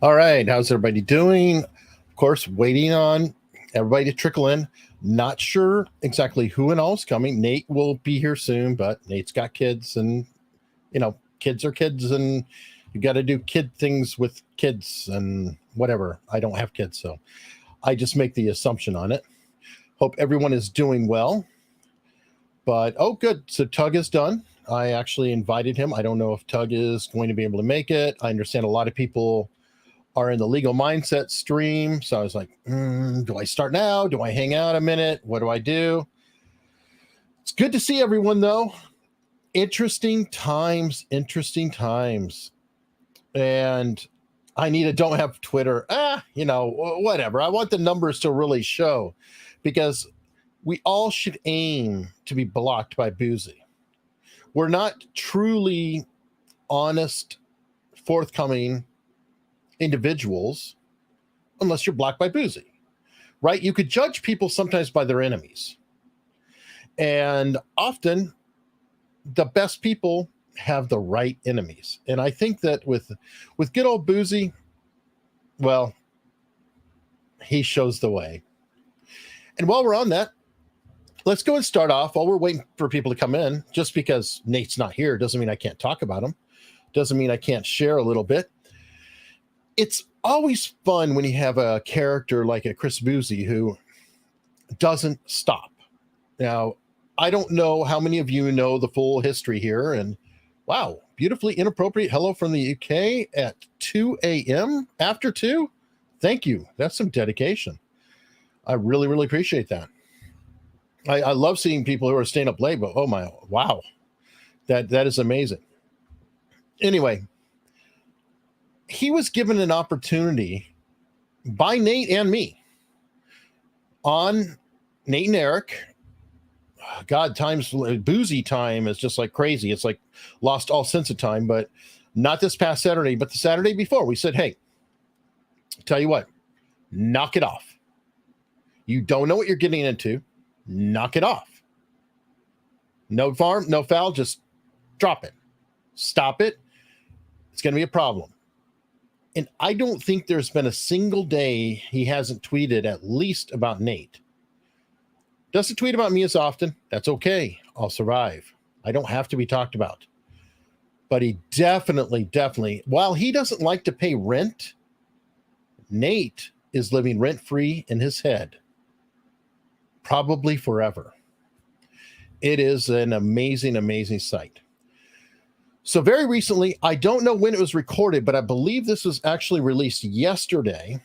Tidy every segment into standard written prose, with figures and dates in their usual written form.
All right, how's everybody doing? Of course, waiting on everybody to trickle in. Not sure exactly who and all is coming. Nate will be here soon, but Nate's got kids, and kids are kids, and you got to do kid things with kids and whatever. I don't have kids, so I just make the assumption on it. Hope everyone is doing well. But oh, good. So Tug is done. I actually invited him. I don't know if Tug is going to be able to make it. I understand a lot of people are in the legal mindset stream. So I was like, do I start now? Do I hang out a minute? What do I do? It's good to see everyone, though. Interesting times. And I don't have Twitter. Whatever. I want the numbers to really show, because we all should aim to be blocked by Bouzy. We're not truly honest, forthcoming individuals unless you're blocked by Bouzy, right? You could judge people sometimes by their enemies, and often the best people have the right enemies. And I think that with good old Bouzy, well, he shows the way. And while we're on that, let's go and start off. While we're waiting for people to come in, just because Nate's not here doesn't mean I can't talk about him, doesn't mean I can't share a little bit. It's always fun when you have a character like a Chris Bouzy who doesn't stop. Now, I don't know how many of you know the full history here. And wow, beautifully inappropriate hello from the UK at 2 a.m. after 2. Thank you. That's some dedication. I really, really appreciate that. I love seeing people who are staying up late, but oh my, wow. That is amazing. Anyway, he was given an opportunity by Nate and me on Nate and Eric. God, Bouzy time is just like crazy. It's like lost all sense of time, but not this past Saturday, but the Saturday before. We said, hey, tell you what, knock it off. You don't know what you're getting into. Knock it off. No farm, no foul, just drop it. Stop it. It's going to be a problem. And I don't think there's been a single day he hasn't tweeted at least about Nate. Doesn't tweet about me as often. That's okay. I'll survive. I don't have to be talked about. But he definitely, while he doesn't like to pay rent, Nate is living rent-free in his head. Probably forever. It is an amazing sight. So very recently, I don't know when it was recorded, but I believe this was actually released yesterday.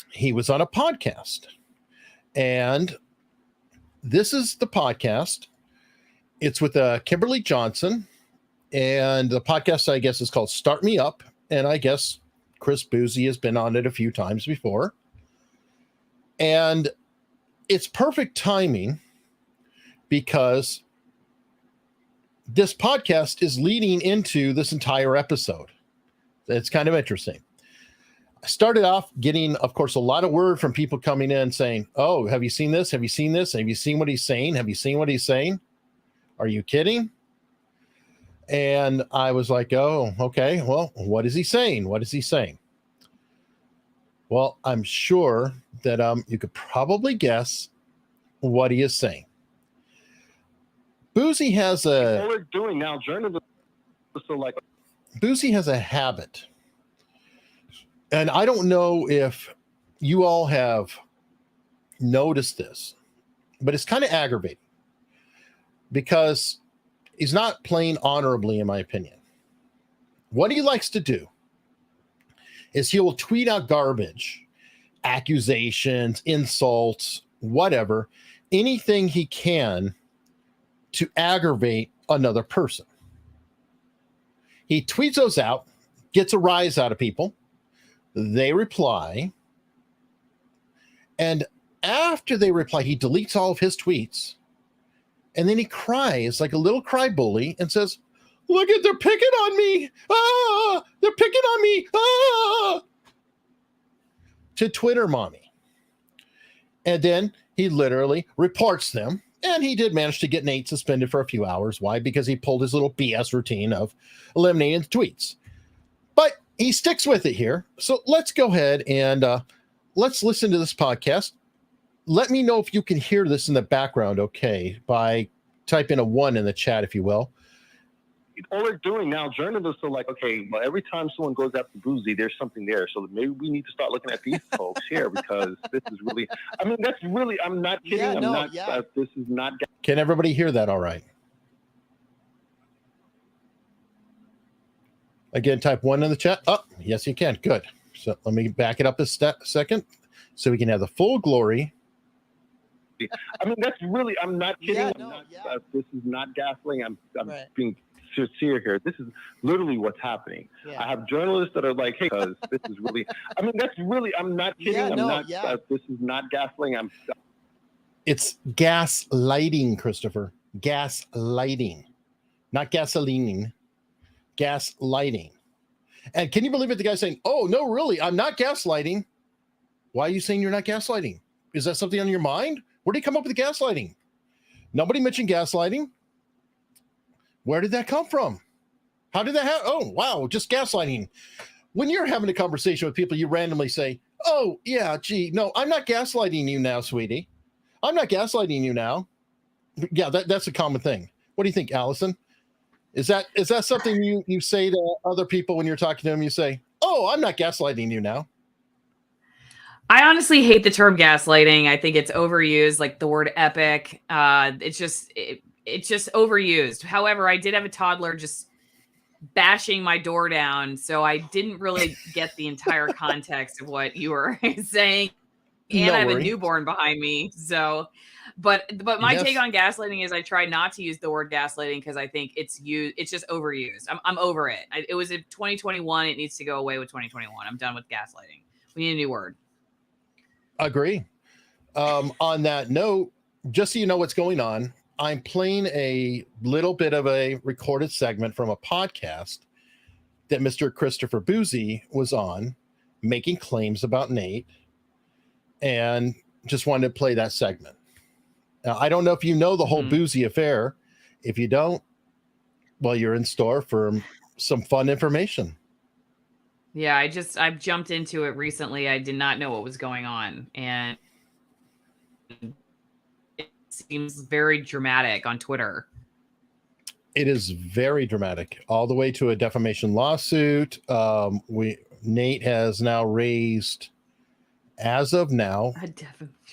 He was on a podcast. And this is the podcast. It's with Kimberly Johnson. And the podcast, I guess, is called Start Me Up. And I guess Chris Bouzy has been on it a few times before. And it's perfect timing because this podcast is leading into this entire episode. It's kind of interesting. I started off getting, of course, a lot of word from people coming in saying, oh, have you seen this? Have you seen this? Have you seen what he's saying? Have you seen what he's saying? Are you kidding? And I was like, oh, okay. Well, what is he saying? What is he saying? Well, I'm sure that you could probably guess what he is saying. Bouzy has a... What we're doing now, journalism, Bouzy has a habit. And I don't know if you all have noticed this, but it's kind of aggravating because he's not playing honorably, in my opinion. What he likes to do is he will tweet out garbage, accusations, insults, whatever, anything he can to aggravate another person. He tweets those out, gets a rise out of people. They reply. And after they reply, he deletes all of his tweets. And then he cries like a little cry bully and says, look at, they're picking on me. Ah, they're picking on me. Ah, to Twitter mommy. And then he literally reports them And he did manage to get Nate suspended for a few hours. Why? Because he pulled his little BS routine of eliminating the tweets. But he sticks with it here. So let's go ahead and let's listen to this podcast. Let me know if you can hear this in the background, okay, by typing a 1 in the chat, if you will. All they're doing now, journalists are like, okay, well, every time someone goes after Bouzy, there's something there. So maybe we need to start looking at these folks here because this is really, I mean, that's really, I'm not kidding. This is not. Can everybody hear that all right? Again, type 1 in the chat. Oh, yes, you can. Good. So let me back it up a second so we can have the full glory. I mean, that's really, I'm not kidding. This is not gaslighting. I'm being sincere here. This is literally what's happening. Yeah. I have journalists that are like, hey, because this is really, I mean, that's really, I'm not kidding. This is not gaslighting. It's gaslighting, Christopher. Gaslighting. Not gasoline. Gaslighting. And can you believe it? The guy's saying, oh, no, really, I'm not gaslighting. Why are you saying you're not gaslighting? Is that something on your mind? Where did he come up with the gaslighting? Nobody mentioned gaslighting. Where did that come from? How did that happen? Oh, wow, just gaslighting. When you're having a conversation with people, you randomly say, oh, yeah, gee, no, I'm not gaslighting you now, sweetie. I'm not gaslighting you now. Yeah, that's a common thing. What do you think, Allison? Is that something you say to other people when you're talking to them? You say, oh, I'm not gaslighting you now. I honestly hate the term gaslighting. I think it's overused, like the word epic. It's just overused. However, I did have a toddler just bashing my door down, so I didn't really get the entire context of what you were saying. And I have a newborn behind me, so. But my take on gaslighting is I try not to use the word gaslighting because I think it's just overused. I'm over it. It was in 2021. It needs to go away with 2021. I'm done with gaslighting. We need a new word. Agree. On that note, just so you know what's going on, I'm playing a little bit of a recorded segment from a podcast that Mr. Christopher Bouzy was on, making claims about Nate, and just wanted to play that segment. Now, I don't know if you know the whole Bouzy affair. If you don't, well, you're in store for some fun information. Yeah, I've jumped into it recently. I did not know what was going on, and it seems very dramatic on Twitter. It is very dramatic, all the way to a defamation lawsuit. Nate has now raised, as of now,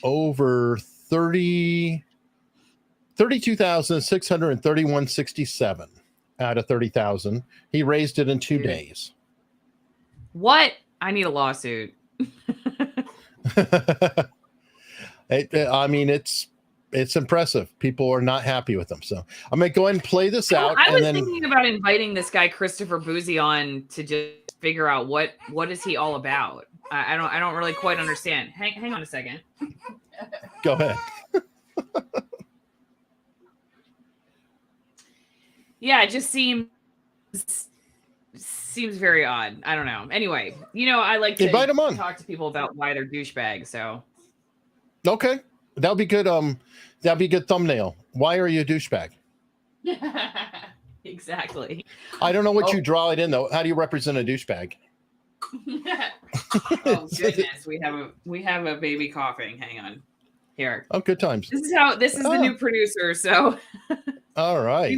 over 32,631.67 out of 30,000. He raised it in 2 days. What? I need a lawsuit. I mean, it's impressive. People are not happy with them. So I'm going to go ahead and play this out. I was thinking about inviting this guy, Christopher Bouzy, on to just figure out what is he all about. I don't really quite understand. Hang on a second. Go ahead. Yeah, it just seems very odd. I don't know. Anyway, I like to invite him on. Talk to people about why they're douchebags. So, okay, that'll be good. That'll be a good thumbnail. Why are you a douchebag? Exactly. I don't know what you draw it in though. How do you represent a douchebag? Oh goodness, we have a baby coughing. Hang on. Here. Oh, good times. This is the new producer. So. All right.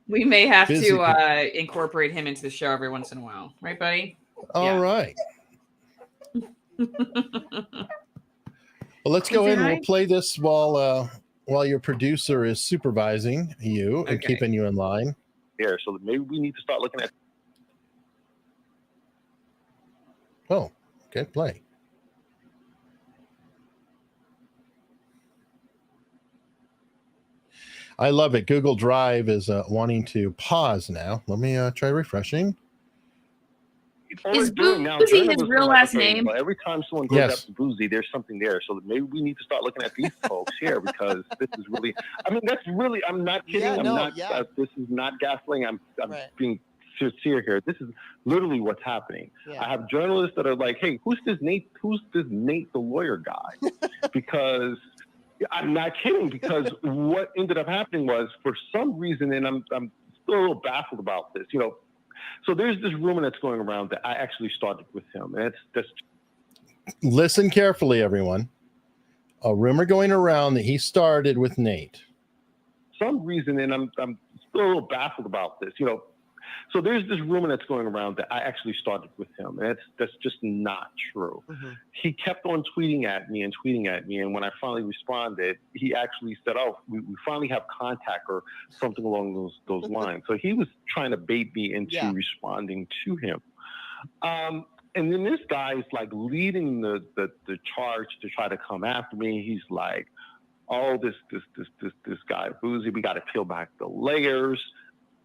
We may have to incorporate him into the show every once in a while, right, buddy? All right. Well, let's go ahead and we'll play this while your producer is supervising you and keeping you in line. Here, so maybe we need to start looking at. Oh, okay, play. I love it. Google Drive is wanting to pause now. Let me try refreshing. Is Bouzy his real last name? Well, every time someone goes after Bouzy, there's something there. So maybe we need to start looking at these folks here because this is really, I mean, that's really, I'm not kidding. This is not gaslighting. I'm being sincere here. This is literally what's happening. Yeah. I have journalists that are like, hey, who's this Nate? Who's this Nate, the lawyer guy? Because I'm not kidding, because what ended up happening was, for some reason, and I'm still a little baffled about this, so there's this rumor that's going around that I actually started with him. And that's Listen carefully, everyone. A rumor going around that he started with Nate. Some reason, and I'm still a little baffled about this, so there's this rumor that's going around that I actually started with him. And that's just not true. Mm-hmm. He kept on tweeting at me. And when I finally responded, he actually said, "Oh, we finally have contact," or something along those lines. So he was trying to bait me into responding to him. And then this guy is like leading the charge to try to come after me. He's like, "Oh, this guy Bouzy, we got to peel back the layers,"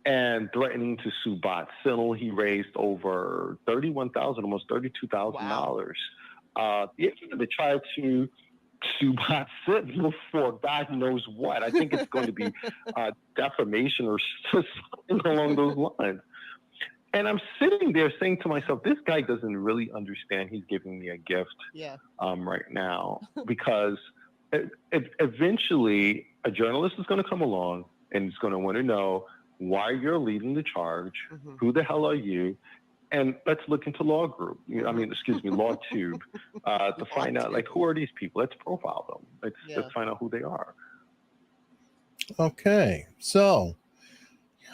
and threatening to sue Bot Sentinel. He raised over $31,000, almost $32,000. Wow. To try to sue Bot Sentinel for God knows what. I think it's going to be defamation or something along those lines. And I'm sitting there saying to myself, this guy doesn't really understand he's giving me a gift right now, because eventually a journalist is going to come along and is going to want to know why you're leading the charge, who the hell are you, and let's look into Law Tube to find out, like, who are these people? Let's profile them. Let's find out who they are. Okay, so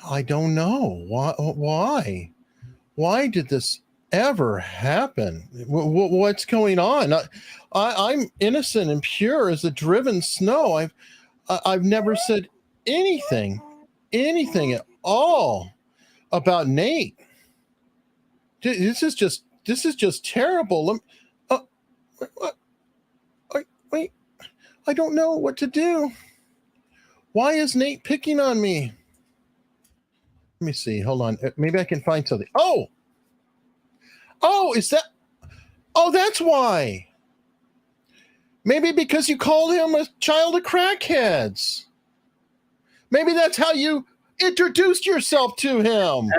I don't know why did this ever happen? What's going on? I'm innocent and pure as the driven snow. I've never said anything at all about Nate. This is just terrible. Wait, I don't know what to do. Why is Nate picking on me? Let me see. Hold on. Maybe I can find something. Oh, that's why. Maybe because you called him a child of crackheads. Maybe that's how you introduced yourself to him.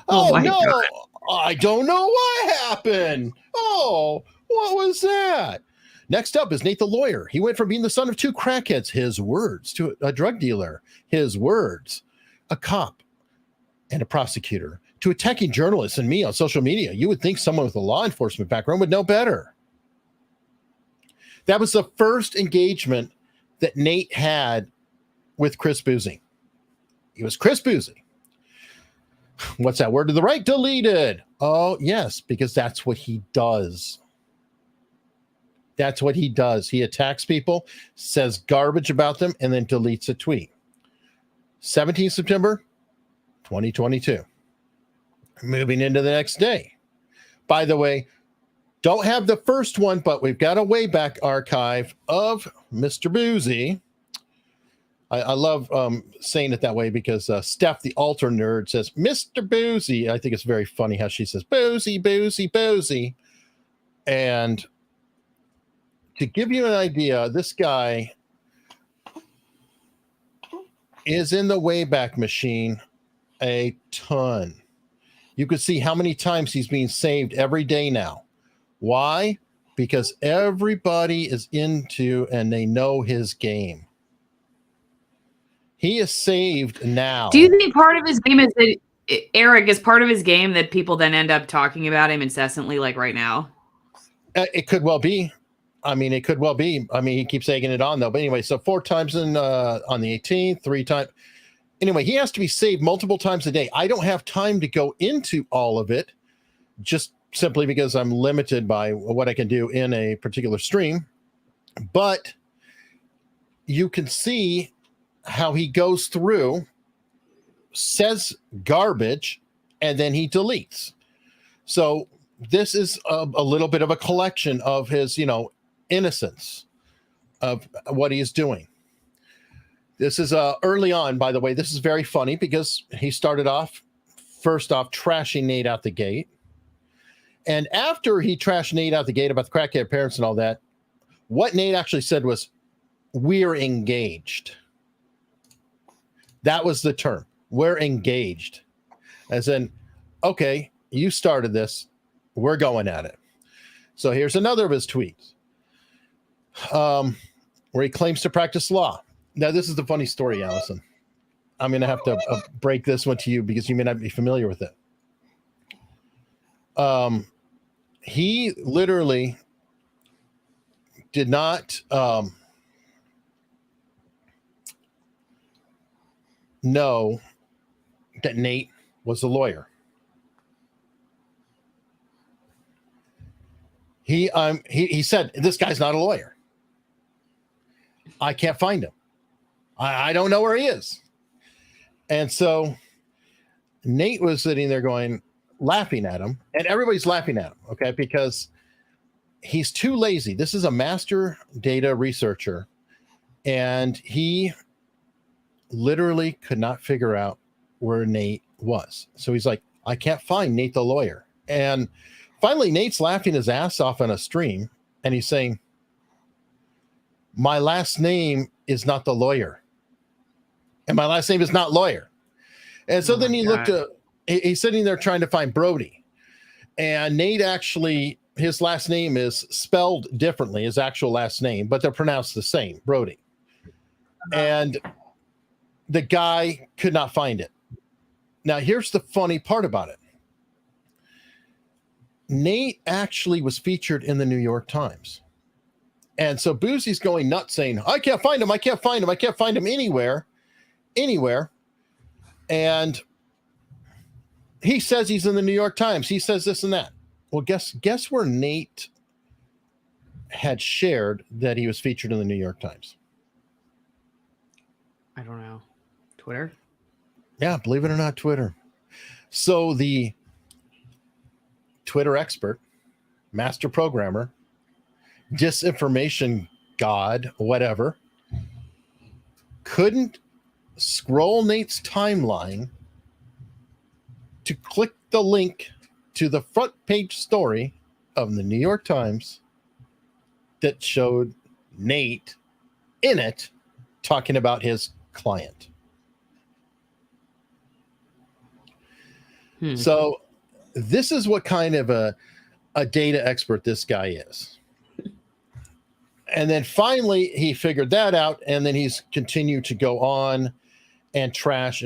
Oh no, God. I don't know what happened. Oh, what was that? Next up is Nate the lawyer. He went from being the son of two crackheads, his words, to a drug dealer, his words, a cop, and a prosecutor, to attacking journalists and me on social media. You would think someone with a law enforcement background would know better. That was the first engagement that Nate had with Chris Bouzy. It was Chris Bouzy. What's that word to the right? Deleted. Oh, yes, because that's what he does. That's what he does. He attacks people, says garbage about them, and then deletes a tweet. 17th September, 2022. Moving into the next day. By the way, don't have the first one, but we've got a Wayback archive of Mr. Bouzy. I love saying it that way because Steph, the altar nerd, says, Mr. Bouzy. I think it's very funny how she says, Bouzy, Bouzy, Bouzy. And to give you an idea, this guy is in the Wayback Machine a ton. You can see how many times he's being saved every day now. Why? Because everybody is into and they know his game. He is saved now. Do you think part of his game is that, Eric, is part of his game that people then end up talking about him incessantly, like right now? It could well be. I mean, it could well be. I mean, he keeps egging it on, though. But anyway, so 4 times on the 18th, 3 times. Anyway, he has to be saved multiple times a day. I don't have time to go into all of it, just simply because I'm limited by what I can do in a particular stream. But you can see how he goes through, says garbage, and then he deletes. So this is a little bit of a collection of his, innocence of what he is doing. This is early on, by the way. This is very funny because he started off, first off, trashing Nate out the gate. And after he trashed Nate out the gate about the crackhead parents and all that, what Nate actually said was, we're engaged. That was the term. We're engaged. As in, okay, you started this. We're going at it. So here's another of his tweets. where he claims to practice law. Now, this is the funny story, Allison. I'm going to have to break this one to you because you may not be familiar with it. He literally did not know that Nate was a lawyer. He said, this guy's not a lawyer. I can't find him. I don't know where he is. And so Nate was sitting there laughing at him, and everybody's laughing at him, okay, because he's too lazy. This is a master data researcher, and he literally could not figure out where Nate was. So he's like, I can't find Nate the lawyer. And finally, Nate's laughing his ass off on a stream, and he's saying, my last name is not the lawyer. And my last name is not lawyer. And so then he looked at, he's sitting there trying to find Brody. And Nate actually, his last name is spelled differently, his actual last name, but they're pronounced the same, Brody. And the guy could not find it. Now, here's the funny part about it. Nate actually was featured in the New York Times. And so Bouzy's going nuts saying, I can't find him. I can't find him. I can't find him anywhere. And he says he's in the New York Times. He says this and that. Well, guess where Nate had shared that he was featured in the New York Times? I don't know. Twitter? Yeah, believe it or not, Twitter. So the Twitter expert, master programmer, disinformation god, whatever, couldn't scroll Nate's timeline to click the link to the front page story of the New York Times that showed Nate in it talking about his client. So this is what kind of a data expert this guy is. And then finally he figured that out, and then he's continued to go on and trash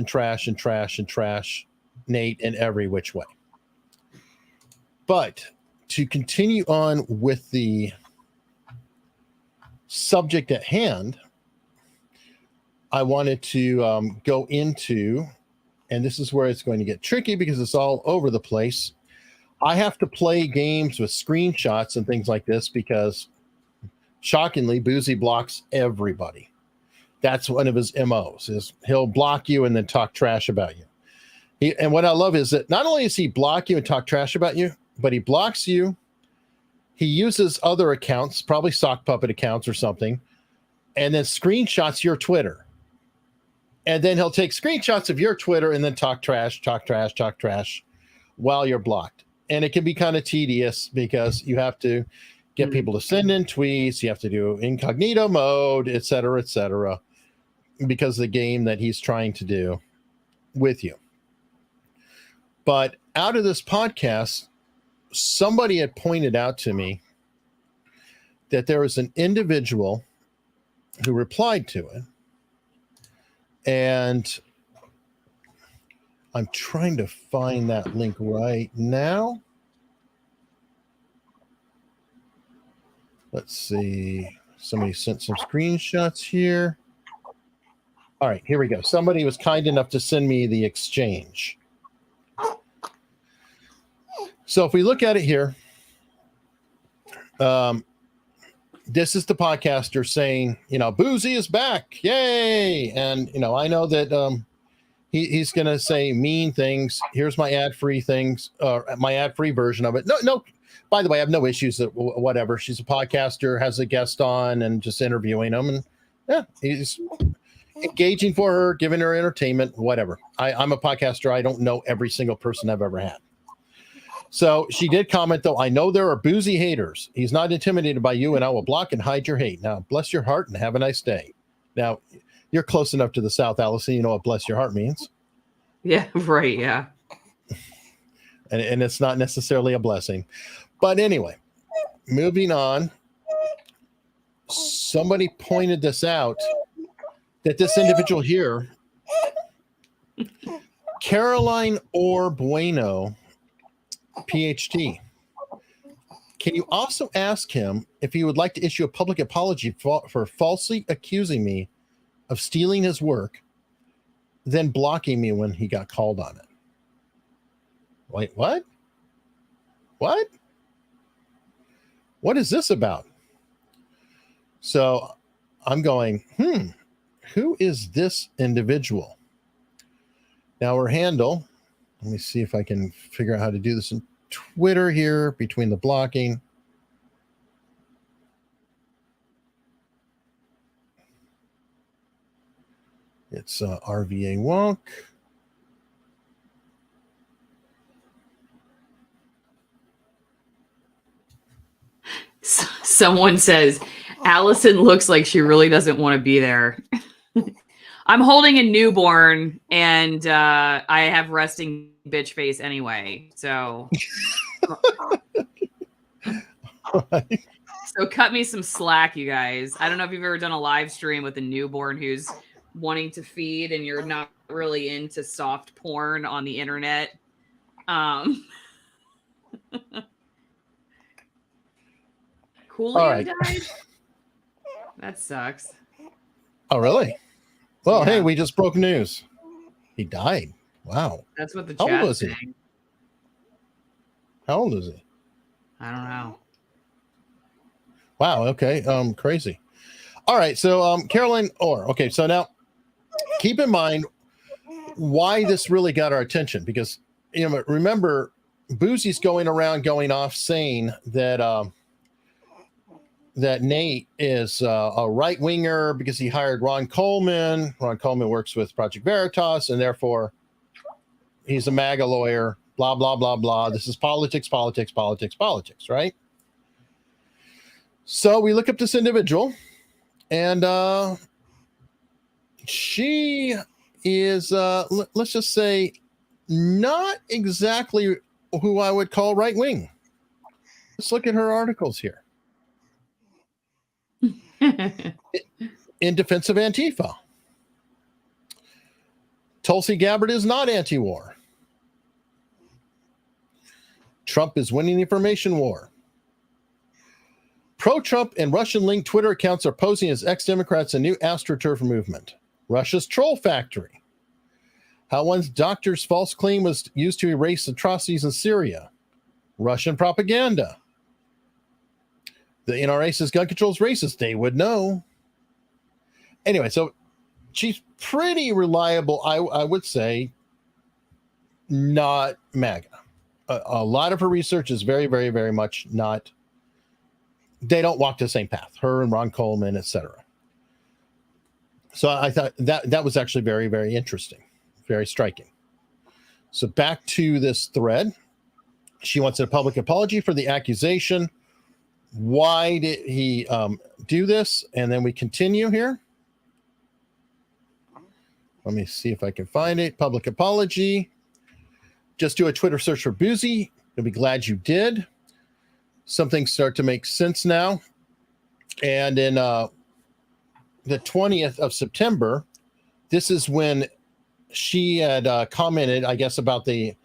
Nate in every which way. But to continue on with the subject at hand, I wanted to go into, and this is where it's going to get tricky because it's all over the place. I have to play games with screenshots and things like this because, shockingly, Bouzy blocks everybody. That's one of his MOs, is he'll block you and then talk trash about you. And what I love is that not only does he block you and talk trash about you, but he blocks you. He uses other accounts, probably sock puppet accounts or something, and then screenshots your Twitter. And then he'll take screenshots of your Twitter and then talk trash while you're blocked. And it can be kind of tedious because you have to get people to send in tweets. You have to do incognito mode, et cetera, because of the game that he's trying to do with you. But out of this podcast, somebody had pointed out to me that there was an individual who replied to it. And I'm trying to find that link right now. Let's see. Somebody sent some screenshots here. All right, here we go. Somebody was kind enough to send me the exchange. So if we look at it here, this is the podcaster saying, Bouzy is back. Yay. And, I know that he's going to say mean things. Here's my ad-free things, my ad-free version of it. No. By the way, I have no issues with whatever. She's a podcaster, has a guest on and just interviewing them. And yeah, he's engaging for her, giving her entertainment, whatever. I'm a podcaster. I don't know every single person I've ever had. So she did comment, though, I know there are Bouzy haters. He's not intimidated by you, and I will block and hide your hate. Now, bless your heart and have a nice day. Now, you're close enough to the South, Allison. You know what bless your heart means. Yeah, right. Yeah. And it's not necessarily a blessing. But anyway, moving on. somebody pointed this out, that this individual here, Caroline Orr Bueno, Ph.D. Can you also ask him if he would like to issue a public apology for falsely accusing me of stealing his work, then blocking me when he got called on it? Wait, what? What? What is this about? So I'm going, who is this individual? Now her handle, let me see if I can figure out how to do this in Twitter here between the blocking. It's RVA Wonk. Someone says, Allison looks like she really doesn't want to be there. I'm holding a newborn and I have resting bitch face anyway. So, so cut me some slack, you guys. I don't know if you've ever done a live stream with a newborn who's wanting to feed and you're not really into soft porn on the internet. Coolio died? That sucks. Oh, really? Well, hey, we just broke news. He died. Wow. That's what the How chat old is saying. he? How old is he? I don't know. Wow. Okay. Crazy. All right. So, Caroline Orr. Okay. So now keep in mind why this really got our attention, because, you know, remember Bouzy's going off saying that, that Nate is a right winger because he hired Ron Coleman. Ron Coleman works with Project Veritas, and therefore he's a MAGA lawyer. Blah, blah, blah, blah. This is politics, politics, politics, politics, right? So we look up this individual, and she is, let's just say, not exactly who I would call right wing. Let's look at her articles here. In defense of Antifa. Tulsi Gabbard is not anti-war. Trump is winning the information war. Pro-Trump and Russian-linked Twitter accounts are posing as ex-Democrats a new AstroTurf movement. Russia's troll factory. How one doctor's false claim was used to erase atrocities in Syria. Russian propaganda. The NRA says gun control is racist. They would know. Anyway, so she's pretty reliable, I would say, not MAGA. A lot of her research is very, very, very much not. They don't walk the same path. Her and Ron Coleman, etc. So I thought that was actually very, very interesting, very striking. So back to this thread. She wants a public apology for the accusation. Why did he do this? And then we continue here. Let me see if I can find it. Public apology. Just do a Twitter search for Bouzy. You'll be glad you did. Some things start to make sense now. And in the 20th of September, this is when she had commented, I guess, about the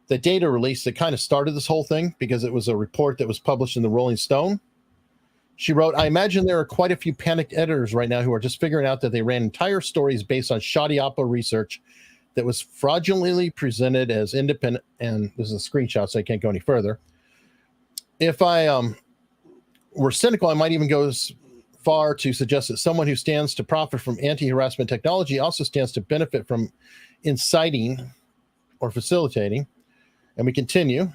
data release that kind of started this whole thing, because it was a report that was published in the Rolling Stone. She wrote, I imagine there are quite a few panicked editors right now who are just figuring out that they ran entire stories based on shoddy Oppo research that was fraudulently presented as independent. And this is a screenshot, so I can't go any further. If I were cynical, I might even go as far to suggest that someone who stands to profit from anti-harassment technology also stands to benefit from inciting or facilitating. And we continue.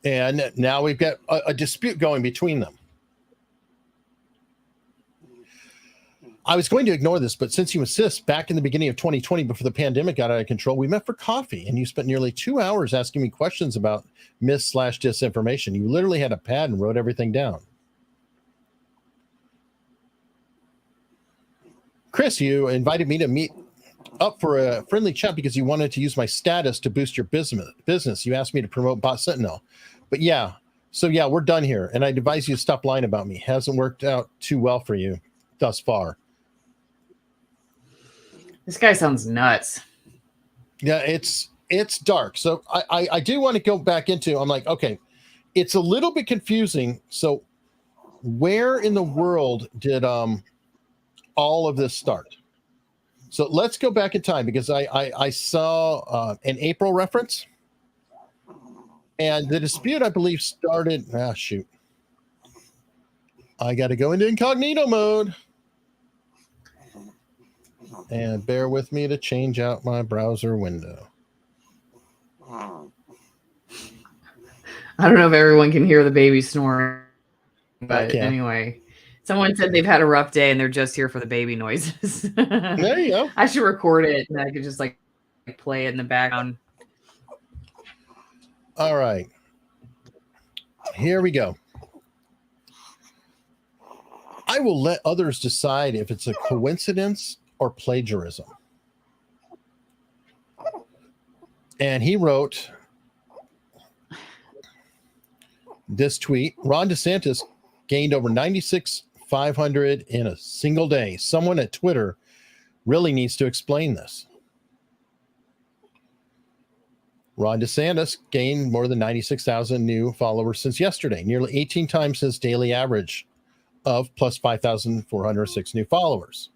And now we've got a dispute going between them. I was going to ignore this, but since you insist, back in the beginning of 2020, before the pandemic got out of control, we met for coffee, and you spent nearly 2 hours asking me questions about mis/disinformation. You literally had a pad and wrote everything down. Chris, you invited me to meet up for a friendly chat because you wanted to use my status to boost your business. You asked me to promote Bot Sentinel. But yeah, So yeah, we're done here. And I advise you to stop lying about me. Hasn't worked out too well for you thus far. This guy sounds nuts. Yeah, it's dark. So I do want to go back into, I'm like, okay, it's a little bit confusing. So where in the world did all of this start? So let's go back in time, because I saw an April reference. And the dispute, I believe, started. Shoot. I got to go into incognito mode. And bear with me to change out my browser window. I don't know if everyone can hear the baby snoring. But anyway, someone said they've had a rough day and they're just here for the baby noises. There you go. I should record it and I could just like play it in the background. All right. Here we go. I will let others decide if it's a coincidence or plagiarism. And he wrote this tweet: Ron DeSantis gained over 96,500 in a single day. Someone at Twitter really needs to explain this. Ron DeSantis gained more than 96,000 new followers since yesterday, nearly 18 times his daily average of plus 5,406 new followers.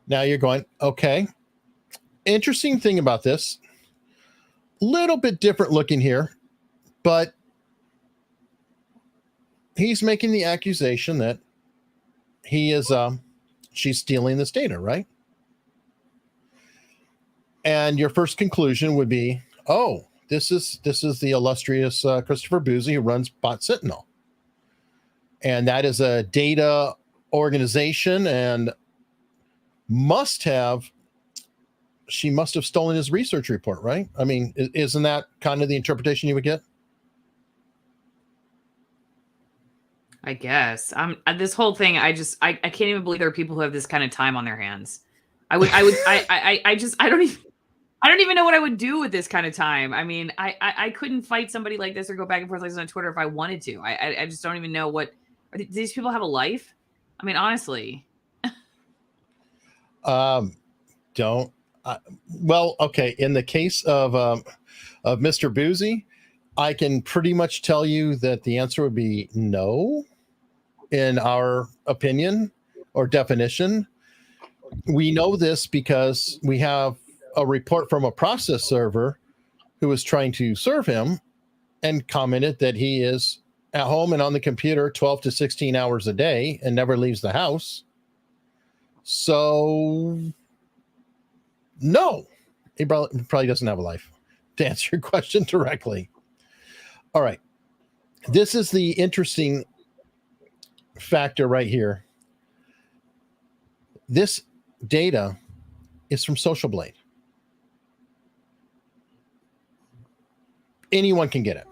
Now you're going, okay, interesting thing about this, little bit different looking here, but he's making the accusation that he is, she's stealing this data, right? And your first conclusion would be, oh, this is the illustrious Christopher Bouzy, who runs Bot Sentinel. And that is a data organization, and she must have stolen his research report, right? I mean, isn't that kind of the interpretation you would get? I guess. This whole thing, I can't even believe there are people who have this kind of time on their hands. I don't even know what I would do with this kind of time. I mean, I couldn't fight somebody like this or go back and forth like this on Twitter if I wanted to. I just don't even know what. Do these people have a life? I mean, honestly. Well, okay. In the case of Mr. Bouzy, I can pretty much tell you that the answer would be no, in our opinion or definition. We know this because we have a report from a process server who was trying to serve him and commented that he is at home and on the computer 12 to 16 hours a day and never leaves the house. So no, he probably doesn't have a life, to answer your question directly. All right. This is the interesting factor right here. This data is from Social Blade. Anyone can get it.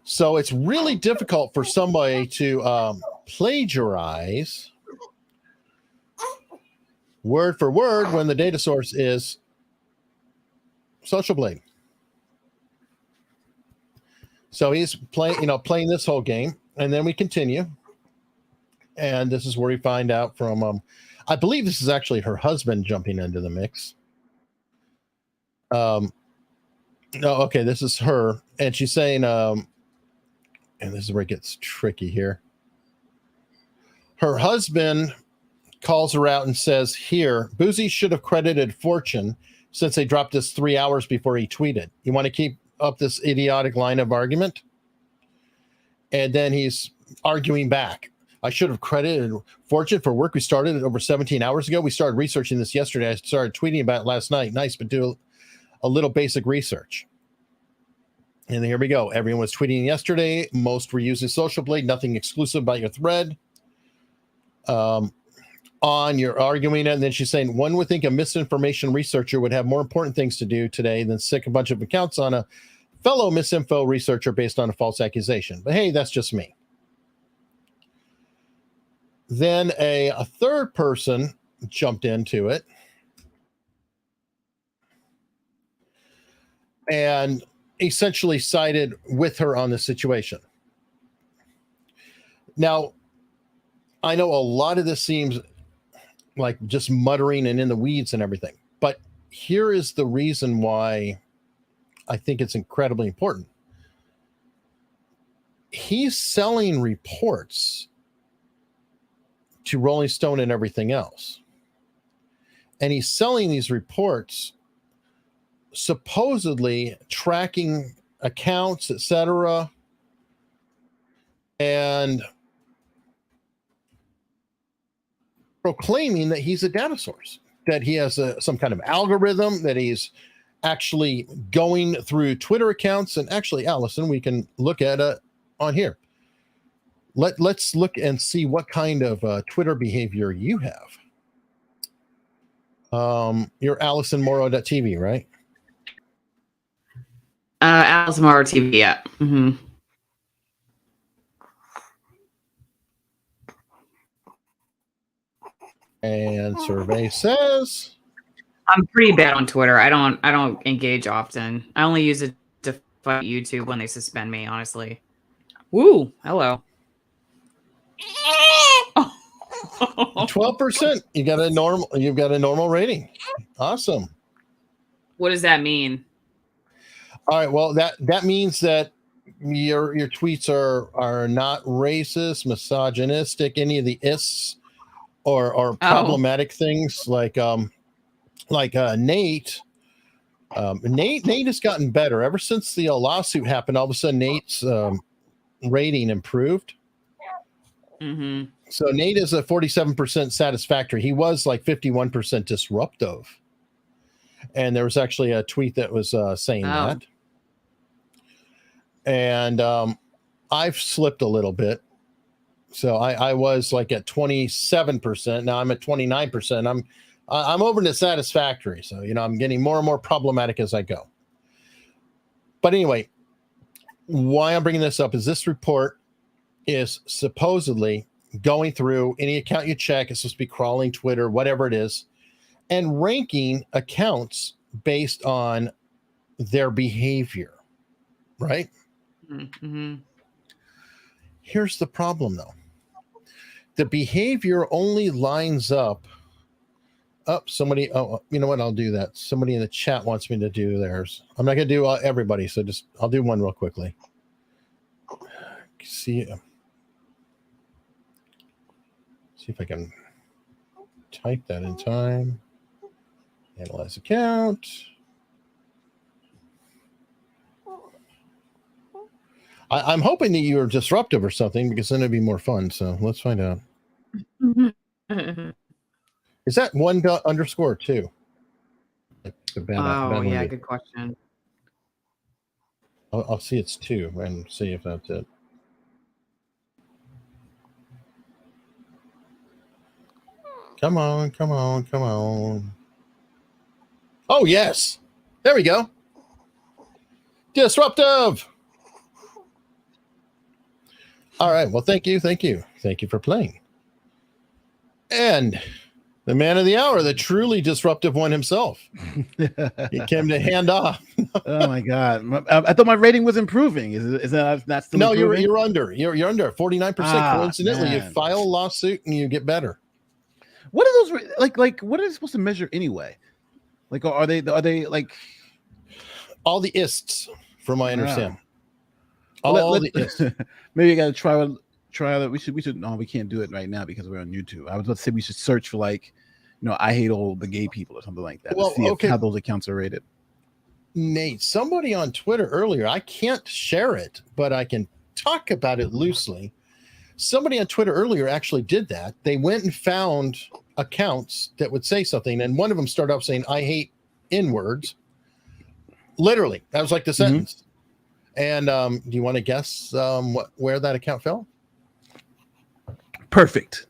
So it's really difficult for somebody to plagiarize word for word when the data source is Social Blade. So he's playing this whole game, and then we continue. And this is where we find out from, I believe this is actually her husband jumping into the mix. No, okay, this is her. And she's saying, and this is where it gets tricky here. Her husband calls her out and says, here, Bouzy should have credited Fortune since they dropped this 3 hours before he tweeted. You want to keep up this idiotic line of argument? And then he's arguing back. I should have credited Fortune for work we started over 17 hours ago. We started researching this yesterday. I started tweeting about it last night. Nice, but do a little basic research. And here we go. Everyone was tweeting yesterday. Most were using Social Blade. Nothing exclusive about your thread. On your arguing it. And then she's saying, one would think a misinformation researcher would have more important things to do today than stick a bunch of accounts on a fellow misinfo researcher based on a false accusation. But hey, that's just me. Then a third person jumped into it. and essentially sided with her on the situation. Now, I know a lot of this seems like just muttering and in the weeds and everything, but here is the reason why I think it's incredibly important. He's selling reports to Rolling Stone and everything else. And he's selling these reports supposedly tracking accounts, etc., and proclaiming that he's a data source, that he has some kind of algorithm, that he's actually going through Twitter accounts. And actually, Allison, we can look at it on here. Let's look and see what kind of Twitter behavior you have. You're AllisonMorrow.tv, right? Allison Morrow TV, yeah. Mm-hmm. And survey says I'm pretty bad on Twitter. I don't engage often. I only use it to fight YouTube when they suspend me, honestly. Woo, hello. 12%. You've got a normal rating. Awesome. What does that mean? All right. Well, that means that your tweets are not racist, misogynistic, any of the ists or problematic things like Nate. Nate has gotten better ever since the lawsuit happened. All of a sudden, Nate's rating improved. Mm-hmm. So Nate is a 47% satisfactory. He was like 51% disruptive. And there was actually a tweet that was saying that. And I've slipped a little bit. So I was like at 27%. Now I'm at 29%. I'm over to satisfactory. So, I'm getting more and more problematic as I go. But anyway, why I'm bringing this up is this report is supposedly going through any account you check. It's supposed to be crawling Twitter, whatever it is, and ranking accounts based on their behavior, right? Mm-hmm. Here's the problem, though. The behavior only lines up. Somebody, you know what? I'll do that. Somebody in the chat wants me to do theirs. I'm not going to do everybody, so I'll do one real quickly. See if I can type that in time. Analyze account. I'm hoping that you're disruptive or something, because then it'd be more fun. So let's find out. Is that _2? Yeah, good question. I'll see it's 2 and see if that's it. Come on. Oh, yes. There we go. Disruptive. All right. Well, thank you. Thank you for playing. And the man of the hour, the truly disruptive one himself. He came to hand off. Oh my God! I thought my rating was improving. Is that still? No, improving? you're under. You're under 49%. Coincidentally, man. You file a lawsuit and you get better. What are those like? What are they supposed to measure anyway? Like, are they like all the ists? From what I understand, the ists. Maybe you got to try that. We should. No, we can't do it right now because we're on YouTube. I was about to say we should search for I hate all the gay people or something like that. Well, to see how those accounts are rated. Nate, somebody on Twitter earlier, I can't share it, but I can talk about it loosely. Somebody on Twitter earlier actually did that. They went and found accounts that would say something, and one of them started off saying, "I hate N-words." Literally, that was like the sentence. And do you want to guess where that account fell? Perfect.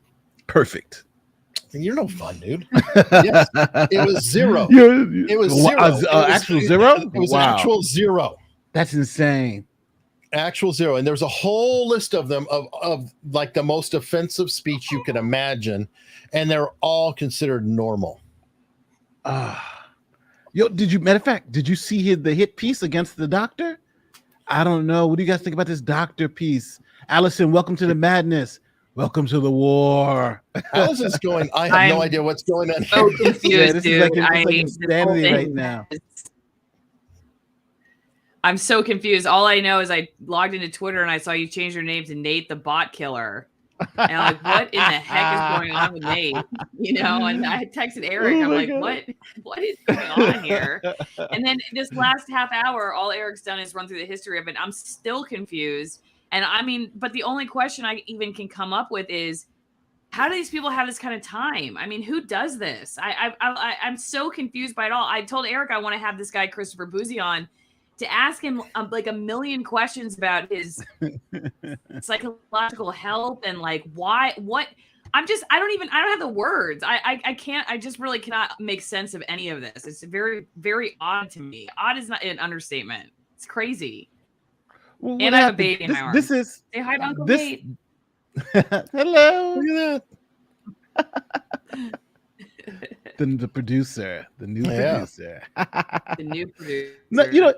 You're no fun, dude. Yes, it was 0. It was 0. Actual 0? It was actual 0. That's insane. Actual 0. And there's a whole list of them of like the most offensive speech you can imagine. And they're all considered normal. Yo, matter of fact, did you see the hit piece against the doctor? I don't know. What do you guys think about this doctor piece? Allison, welcome to the madness. Welcome to the war. Allison's going, I have no idea what's going on. So confused, yeah, this dude. is like insanity right now. I'm so confused. All I know is I logged into Twitter and I saw you change your name to Nate the Bot Killer. And I'm like, what in the heck is going on with Nate? You know, and I texted Eric. I'm like, what is going on here? And then this last half hour, all Eric's done is run through the history of it. I'm still confused. And I mean, but the only question I even can come up with is, how do these people have this kind of time? I mean, who does this? I'm so confused by it all. I told Eric I want to have this guy, Christopher Bouzy, on to ask him like a million questions about his psychological health and like what I don't have the words. I just really cannot make sense of any of this. It's very, very odd to me. Odd is not an understatement. It's crazy. Well, and I have a baby in my arms. This is say hi to Uncle Nate. Hello. Look at that. the producer, the new producer. The new producer. No, you know,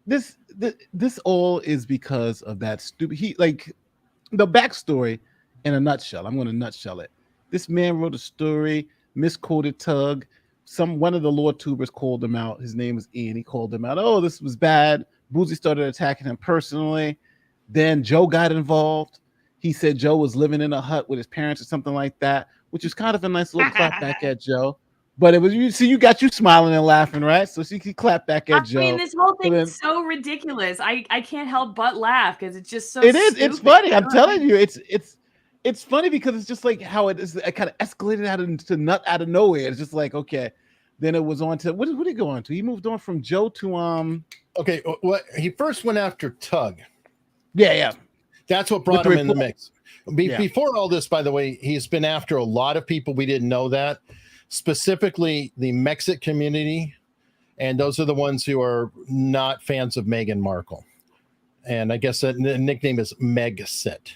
this all is because of that stupid. The backstory in a nutshell. I'm going to nutshell it. This man wrote a story, misquoted Tug. One of the law tubers called him out. His name was Ian. He called him out. Oh, this was bad. Bouzy started attacking him personally. Then Joe got involved. He said Joe was living in a hut with his parents or something like that, which is kind of a nice little clap back at Joe. But it was you got you smiling and laughing, right? So she could clap back at Joe. I mean, this whole thing is so ridiculous. I can't help but laugh because it's just so. It is. It's funny. I'm telling you, it's funny because it's just like how it is. It kind of escalated out of nowhere. It's just like, okay. Then it was on to what did he go on to? He moved on from Joe to Okay, what he first went after Tug. Yeah. That's what brought him in the mix. Before all this, by the way, he's been after a lot of people. We didn't know that, specifically the Mexit community, and those are the ones who are not fans of Meghan Markle. And I guess the nickname is Megsit.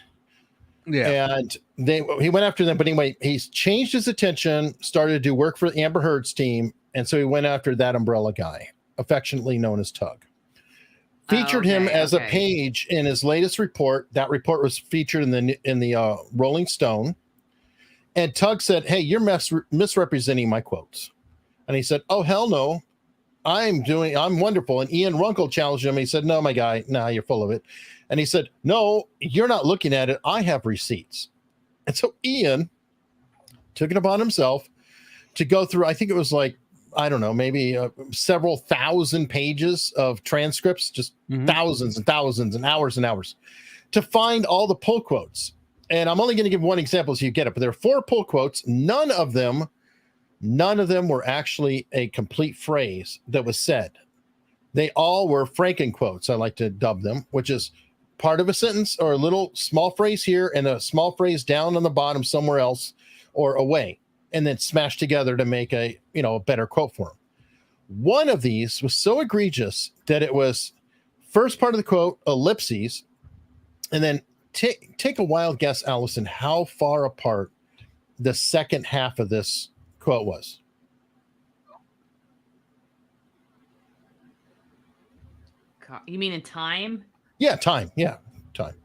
Yeah. And he went after them, but anyway, he's changed his attention, started to do work for Amber Heard's team, and so he went after that umbrella guy, affectionately known as Tug. Featured him as a page in his latest report. That report was featured in the Rolling Stone. And Tug said, "Hey, you're misrepresenting my quotes." And he said, "Oh, hell no. I'm wonderful." And Ian Runkle challenged him. He said, "No, my guy, you're full of it." And he said, "No, you're not looking at it. I have receipts." And so Ian took it upon himself to go through, I think it was like, I don't know, maybe several thousand pages of transcripts, just thousands and thousands and hours to find all the pull quotes. And I'm only going to give one example so you get it, but there are 4 pull quotes. None of them were actually a complete phrase that was said. They all were Franken quotes, I like to dub them, which is part of a sentence or a little small phrase here and a small phrase down on the bottom somewhere else or away, and then smashed together to make a better quote for him. One of these was so egregious that it was first part of the quote, ellipses, and then take a wild guess, Allison, how far apart the second half of this quote was. You mean in time? Yeah, time. Yeah, time.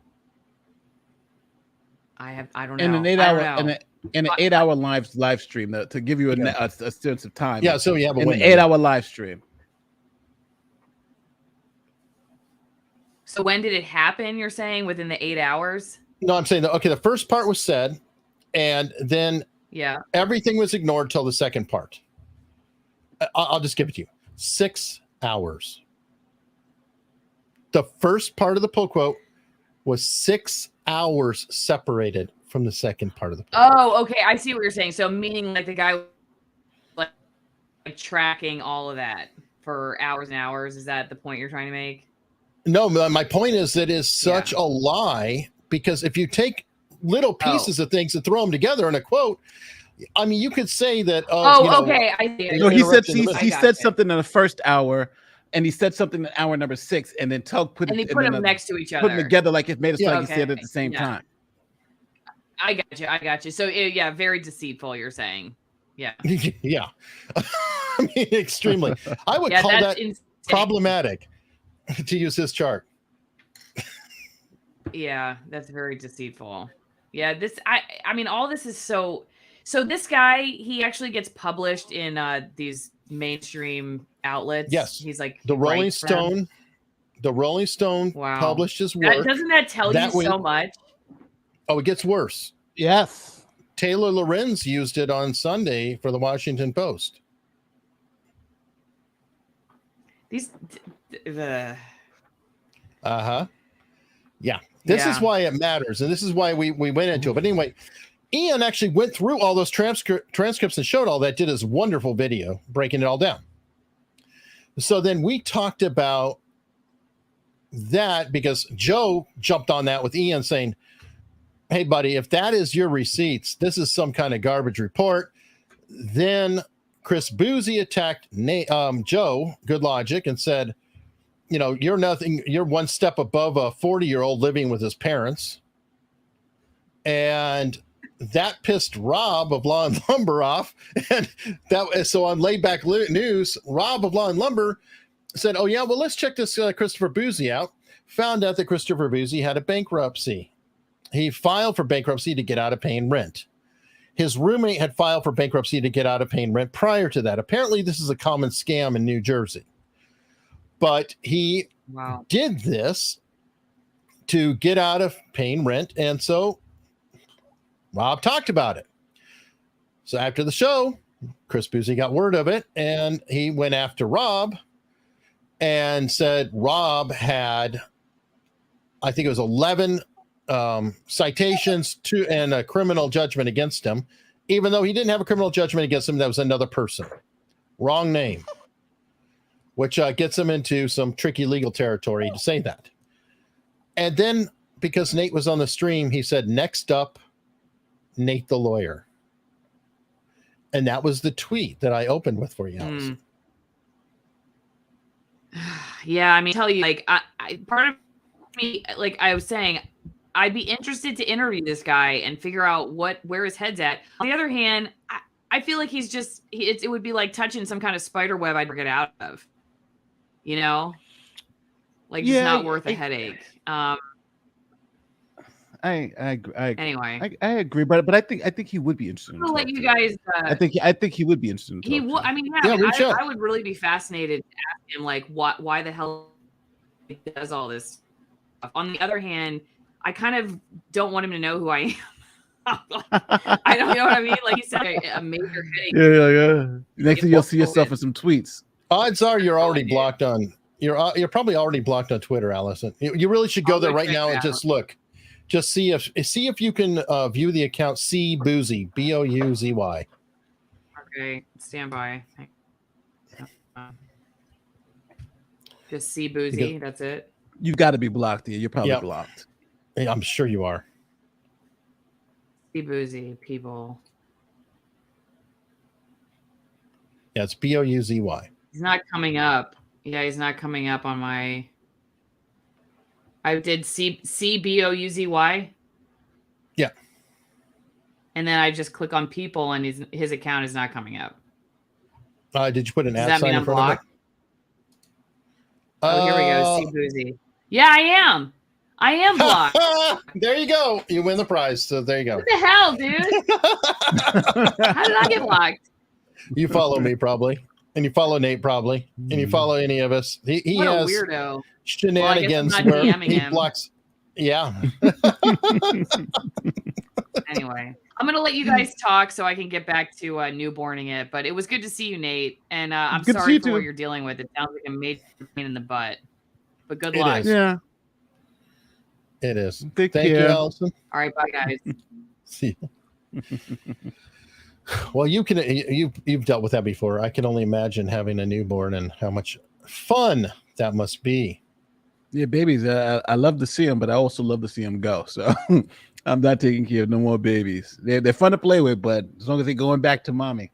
I don't know. In an 8-hour live stream to give you a sense of time. Yeah, so you have an 8-hour live stream. So when did it happen? You're saying within the 8 hours? No, I'm saying the first part was said, and then everything was ignored till the second part. I'll just give it to you. 6 hours. The first part of the pull quote was 6 hours separated from the second part of the pull quote. Oh, okay. I see what you're saying. So meaning like the guy like tracking all of that for hours and hours. Is that the point you're trying to make? No, my point is it is such a lie, because if you take little pieces of things and throw them together in a quote, I mean, you could say that. Okay. I see. No, he said something in the first hour, and he said something in hour number 6, and then Tug put them next to each other, put them together like it made it like he said at the same time. I got you. So very deceitful. You're saying, yeah. Yeah. I mean, extremely. I would call that problematic, to use his chart. Yeah, that's very deceitful. Yeah, I mean, all this is so this guy, he actually gets published in these mainstream outlets. Yes. He's like the Rolling Stone. The Rolling Stone published his work. Doesn't that tell you so much? Oh, it gets worse. Yes. Taylor Lorenz used it on Sunday for the Washington Post. These Yeah. This is why it matters, and this is why we went into it. But anyway, Ian actually went through all those transcripts and showed all that, did his wonderful video breaking it all down. So then we talked about that because Joe jumped on that with Ian saying, hey, buddy, if that is your receipts, this is some kind of garbage report. Then Chris Bouzy attacked Joe, Good Logic, and said, you know, you're nothing. You're one step above a 40-year-old living with his parents. And that pissed Rob of Law and Lumber off. And so on Laid Back News, Rob of Law and Lumber said, oh, yeah, well, let's check this Christopher Bouzy out. Found out that Christopher Bouzy had a bankruptcy. He filed for bankruptcy to get out of paying rent. His roommate had filed for bankruptcy to get out of paying rent prior to that. Apparently, this is a common scam in New Jersey. But he did this to get out of paying rent. And so Rob talked about it. So after the show, Chris Bouzy got word of it, and he went after Rob and said Rob had, I think it was 11 citations and a criminal judgment against him, even though he didn't have a criminal judgment against him. That was another person. Wrong name. Which gets him into some tricky legal territory to say that. And then, because Nate was on the stream, he said, next up, Nate the lawyer. And that was the tweet that I opened with for you, Allison. Yeah, I mean, tell you, like, I part of me, like I was saying, I'd be interested to interview this guy and figure out where his head's at. On the other hand, I feel like he's just, it would be like touching some kind of spider web I'd get out of. You know, like it's not worth a headache. I agree. Anyway, I agree, but I think he would be interested. I'll let you guys. I think he would be interested. He would. I mean, I would really be fascinated to ask him, like, why the hell he does all this stuff. On the other hand, I kind of don't want him to know who I am. I don't know what I mean. Like you said, a major headache. Yeah. Next thing you'll see yourself in some tweets. Odds are you're already blocked on. You're probably already blocked on Twitter, Allison. You really should go there right now and just look, just see if you can view the account C Bouzy, Bouzy. Okay, stand by. Just C Bouzy. That's it. You've got to be blocked here. You're probably blocked. Yeah, I'm sure you are. C Bouzy people. Yeah, it's Bouzy. He's not coming up. Yeah, he's not coming up on my. I did Bouzy. Yeah. And then I just click on people, and his account is not coming up. Did you put an Does ad that sign mean in I'm front blocked? of it? Oh, here we go. C Bouzy. Yeah, I am. I am blocked. There you go. You win the prize. So there you go. What the hell, dude? How did I get blocked? You follow me probably, and you follow Nate probably, and you follow any of us. He what has a weirdo. Shenanigans where he blocks. Yeah. Anyway, I'm gonna let you guys talk so I can get back to newborning it. But it was good to see you, Nate, and I'm sorry for what you're dealing with. It sounds like a major pain in the butt. But good luck. Yeah. It is. Thank you, Allison. All right, bye, guys. See you. Well, you've dealt with that before. I can only imagine having a newborn and how much fun that must be. Yeah, babies. I love to see them, but I also love to see them go. So I'm not taking care of no more babies. They're fun to play with, but as long as they're going back to mommy,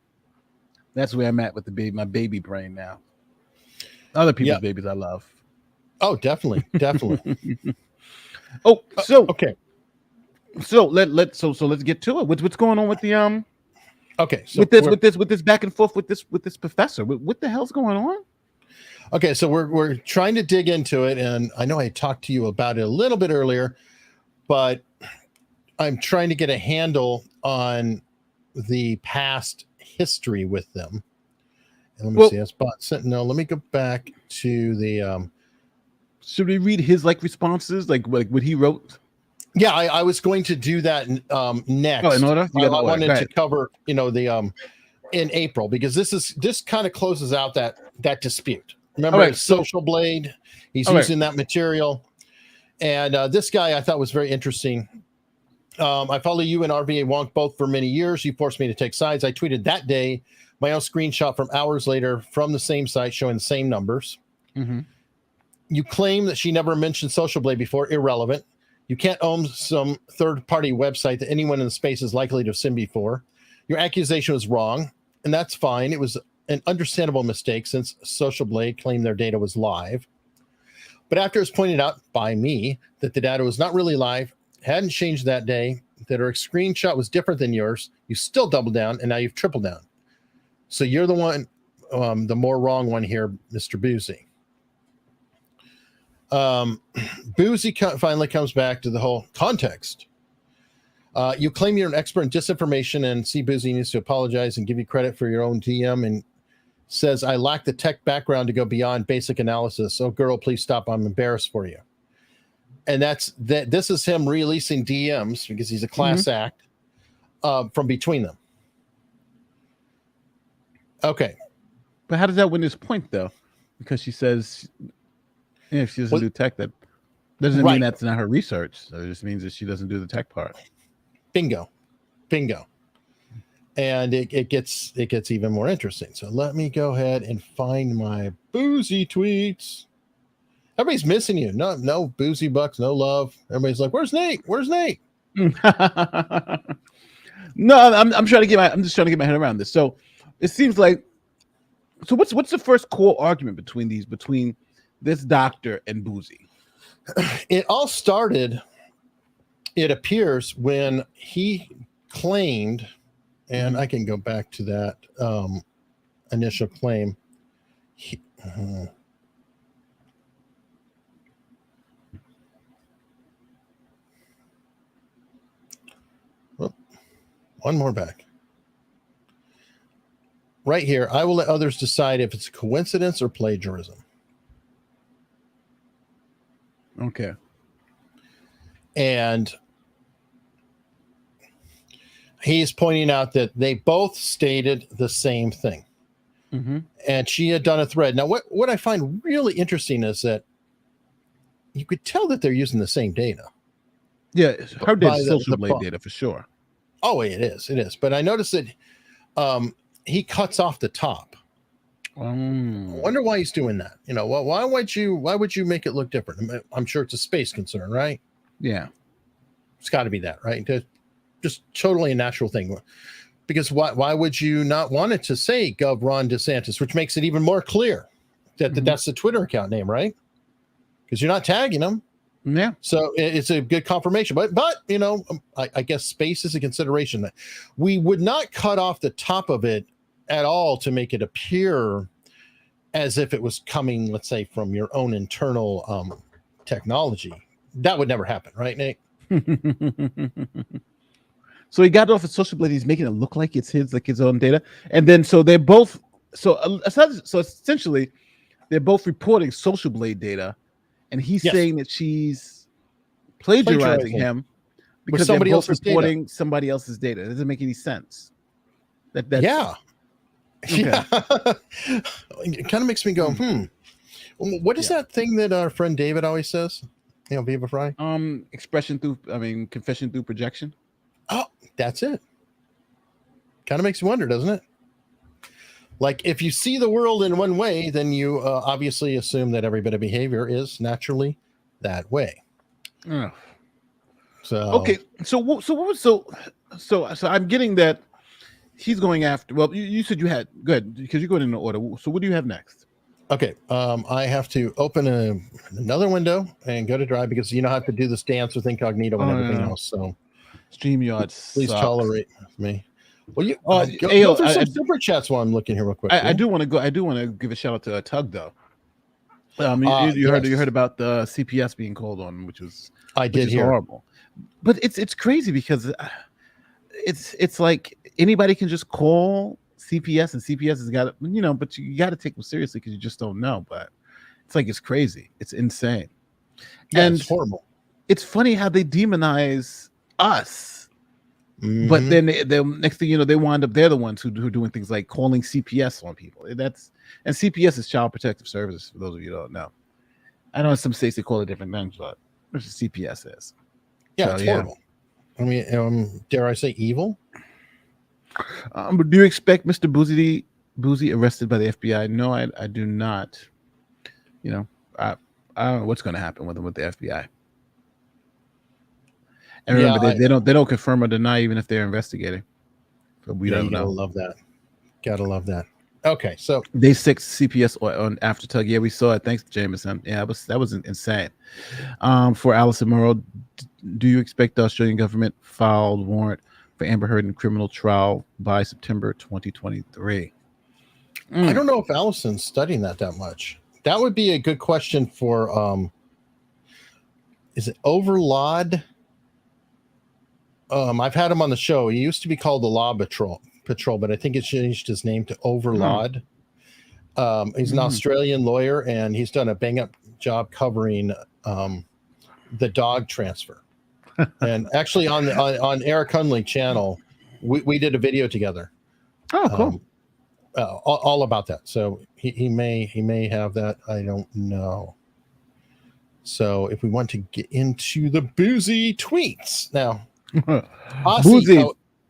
that's where I'm at with my baby brain now. Other people's babies I love. Oh, definitely. Okay. So let's get to it. What's going on with the Okay, so with this back and forth with this professor, what the hell's going on? Okay, so we're trying to dig into it, and I know I talked to you about it a little bit earlier, but I'm trying to get a handle on the past history with them. And let me see, that's Bot Sentinel. Let me go back to the. Should we read his responses, like what he wrote? Yeah, I was going to do that next. Oh, in order? I wanted to cover, the in April, because this kind of closes out that dispute. Remember, Social Blade, he's using that material. And this guy I thought was very interesting. I follow you and RVA Wonk both for many years. You forced me to take sides. I tweeted that day my own screenshot from hours later from the same site showing the same numbers. Mm-hmm. You claim that she never mentioned Social Blade before. Irrelevant. You can't own some third-party website that anyone in the space is likely to have seen before. Your accusation was wrong, and that's fine. It was an understandable mistake since Social Blade claimed their data was live. But after it was pointed out by me that the data was not really live, hadn't changed that day, that her screenshot was different than yours, you still doubled down, and now you've tripled down. So you're the one, the more wrong one here, Mr. Bouzy. Bouzy finally comes back to the whole context. You claim you're an expert in disinformation, and C. Bouzy needs to apologize and give you credit for your own DM, and says, I lack the tech background to go beyond basic analysis. Oh, girl, please stop. I'm embarrassed for you. And this is him releasing DMs because he's a class act from between them. Okay. But how does that win his point, though? Because she says if she doesn't do tech, that doesn't mean that's not her research. So it just means that she doesn't do the tech part. Bingo. And it gets even more interesting. So let me go ahead and find my Bouzy tweets. Everybody's missing you. No Bouzy bucks, no love. Everybody's like, "Where's Nate? Where's Nate?" No, I'm trying to get I'm just trying to get my head around this. So it seems like, so what's the first core argument between this doctor and Bouzy? It all started, it appears, when he claimed, and I can go back to that initial claim. One more back. Right here, I will let others decide if it's a coincidence or plagiarism. Okay. And he's pointing out that they both stated the same thing. Mm-hmm. And she had done a thread. Now, what I find really interesting is that you could tell that they're using the same data. Yeah, her data is Social Blade data for sure. Oh, it is. But I noticed that he cuts off the top. I wonder why he's doing that. Why would you make it look different? I'm sure it's a space concern, right? Yeah, it's got to be that, right? Just totally a natural thing. Because why would you not want it to say Gov Ron DeSantis, which makes it even more clear that that's the Twitter account name, right? Because you're not tagging them. Yeah. So it's a good confirmation. But I guess space is a consideration. That we would not cut off the top of it at all to make it appear as if it was coming, let's say, from your own internal technology. That would never happen, right, Nate? So he got off of Social Blade. He's making it look like it's his own data, and then so they're both so essentially they're both reporting Social Blade data, and he's saying that she's plagiarizing him because they're both reporting somebody else's data. It doesn't make any sense. Yeah. It kind of makes me go, What is that thing that our friend David always says? Viva Fry? Confession through projection. Oh, that's it. Kind of makes you wonder, doesn't it? Like, if you see the world in one way, then you obviously assume that every bit of behavior is naturally that way. So okay, so I'm getting that he's going after. Well, you said you had good because you're going in order. So what do you have next? Okay, I have to open another window and go to Drive because I have to do this dance with incognito and everything else. So StreamYard, please tolerate me. Well, you go through some super chats while I'm looking here real quick. I do want to go. I do want to give a shout out to Tug though. You heard about the CPS being called on, which is horrible. But it's crazy because it's like anybody can just call CPS, and CPS has got to, but you got to take them seriously because you just don't know. But it's like it's crazy. It's insane. Yeah, and it's horrible. It's funny how they demonize us. Mm-hmm. But then the next thing you know, they wind up, they're the ones who are doing things like calling CPS on people. And CPS is Child Protective Services, for those of you who don't know. I know in some states they call it different things, but that's what CPS is. Yeah, it's horrible. I mean, dare I say evil? But do you expect Mr. Bouzy arrested by the FBI? No, I do not. I don't know what's going to happen with him with the FBI. And remember, they don't confirm or deny even if they're investigating. But we don't know. Gotta love that. Gotta love that. Okay, so Day 6 CPS on After Tug. Yeah, we saw it. Thanks, Jameson. Yeah, that was insane. For Alison Morrow, do you expect the Australian government filed warrant for Amber Heard in criminal trial by September 2023? I don't know if Allison's studying that much. That would be a good question for is it Overlord? I've had him on the show. He used to be called the Law Patrol, but I think it changed his name to Overlord. He's an Australian lawyer, and he's done a bang-up job covering the dog transfer. And actually, on EricHunley channel, we did a video together. Oh, cool! All about that. So he may have that. I don't know. So if we want to get into the Bouzy tweets now.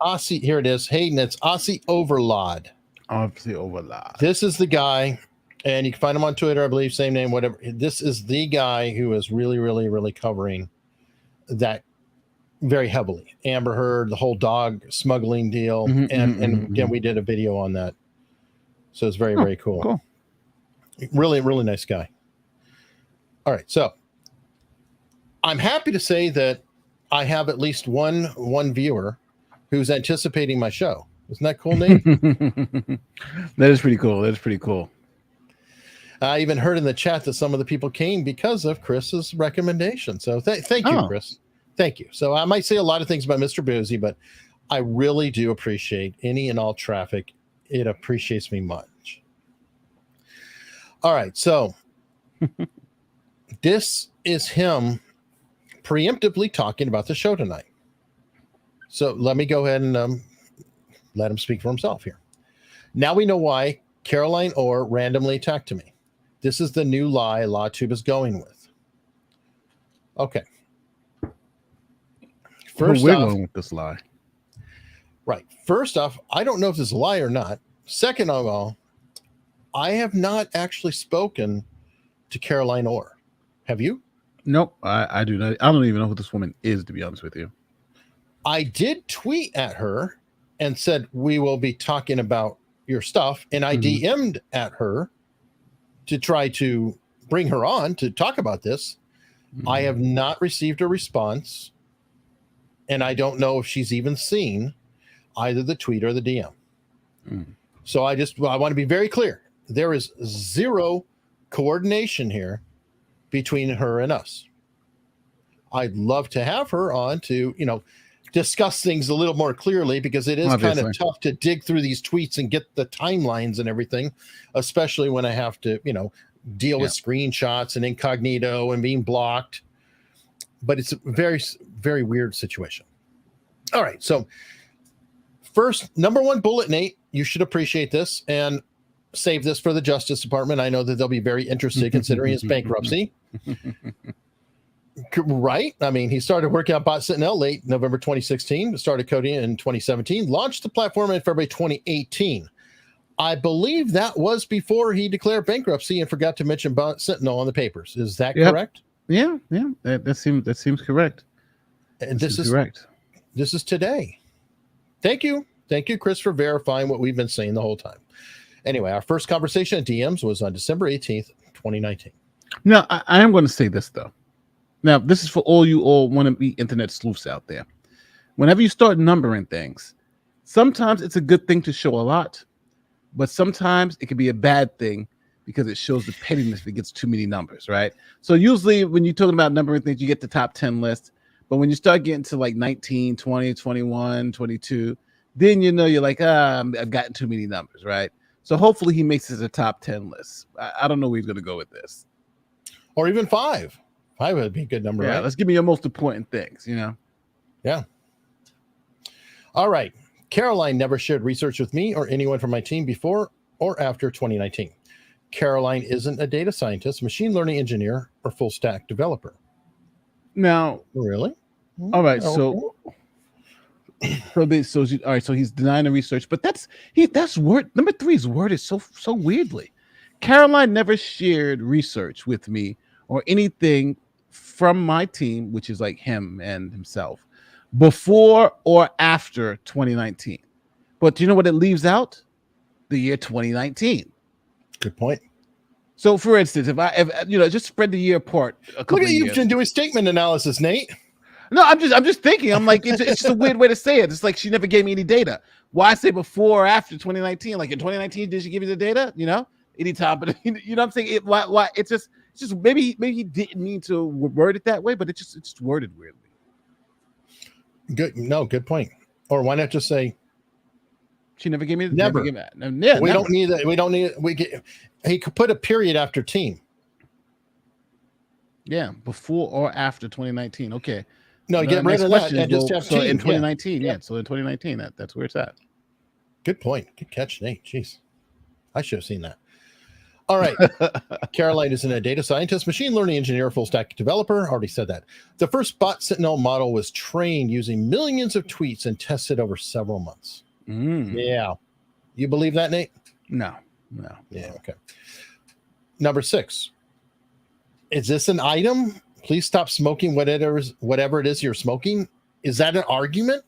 Aussie, here it is. Hayden, it's Aussie Overlord. Aussie Overlord. This is the guy, and you can find him on Twitter, I believe, same name, whatever. This is the guy who is really, really, really covering that very heavily. Amber Heard, the whole dog smuggling deal, and again, we did a video on that. So it's very, very cool. Cool. Really, really nice guy. All right, so I'm happy to say that I have at least one viewer who's anticipating my show. Isn't that cool, Nate? That is pretty cool. I even heard in the chat that some of the people came because of Chris's recommendation. So thank you, Chris. Thank you. So I might say a lot of things about Mr. Bouzy, but I really do appreciate any and all traffic. It appreciates me much. All right. So this is him preemptively talking about the show tonight. So let me go ahead and let him speak for himself here. Now we know why Caroline Orr randomly attacked me. This is the new lie LawTube is going with. Okay. First off, going with this lie. Right. First off, I don't know if this is a lie or not. Second of all, I have not actually spoken to Caroline Orr. Have you? Nope, I do not. I don't even know who this woman is, to be honest with you. I did tweet at her and said, we will be talking about your stuff. And I DM'd at her to try to bring her on to talk about this. I have not received a response. And I don't know if she's even seen either the tweet or the DM. So I want to be very clear. There is zero coordination here between her and us. I'd love to have her on to, discuss things a little more clearly, because it is kind of tough to dig through these tweets and get the timelines and everything, especially when I have to, deal with screenshots and incognito and being blocked. But it's a very, very weird situation. All right. So first, number one bullet, Nate, you should appreciate this and save this for the Justice Department. I know that they'll be very interested considering his bankruptcy. Right? I mean, he started working on Bot Sentinel late November 2016, started coding in 2017, launched the platform in February 2018. I believe that was before he declared bankruptcy and forgot to mention Bot Sentinel on the papers. Is that correct? Yeah. That seems correct. And this is correct. This is today. Thank you, Chris, for verifying what we've been saying the whole time. Anyway, our first conversation at DMs was on December 18th, 2019. Now, I am going to say this, though. Now, this is for all you want to be internet sleuths out there. Whenever you start numbering things, sometimes it's a good thing to show a lot, but sometimes it can be a bad thing because it shows the pettiness if it gets too many numbers, right? So usually when you're talking about numbering things, you get the top 10 list. But when you start getting to like 19, 20, 21, 22, then you're like, I've gotten too many numbers, right? So hopefully he makes it a top 10 list. I don't know where he's going to go with this. Or even 5. 5 would be a good number, yeah, right? Let's give me your most important things, Yeah. All right. Caroline never shared research with me or anyone from my team before or after 2019. Caroline isn't a data scientist, machine learning engineer, or full stack developer. Now, really? All right, so he's denying the research, but that's word number 3 is worded so weirdly. Caroline never shared research with me or anything from my team, which is like him and himself, before or after 2019. But do you know what it leaves out? The year 2019. Good point. So, for instance, if just spread the year apart. Look at you doing statement analysis, Nate. No, I'm just thinking. I'm like, it's just a weird way to say it. It's like she never gave me any data. Why say before or after 2019? Like in 2019, did she give you the data? Anytime, but you know what I'm saying? Why? It's just maybe he didn't mean to word it that way, but it's just worded weirdly. Good point. Or why not just say she never gave me the never? We don't need that. We don't need. He could put a period after team. Yeah, before or after 2019. Okay. No, get rid of that and just have team. In 2019, So in 2019, that's where it's at. Good point. Good catch, Nate. Jeez, I should have seen that. All right. Caroline isn't a data scientist, machine learning engineer, full stack developer. Already said that. The first Bot Sentinel model was trained using millions of tweets and tested over several months. Yeah. You believe that, Nate? No. Yeah. Okay. Number 6. Is this an item? Please stop smoking whatever it is you're smoking. Is that an argument?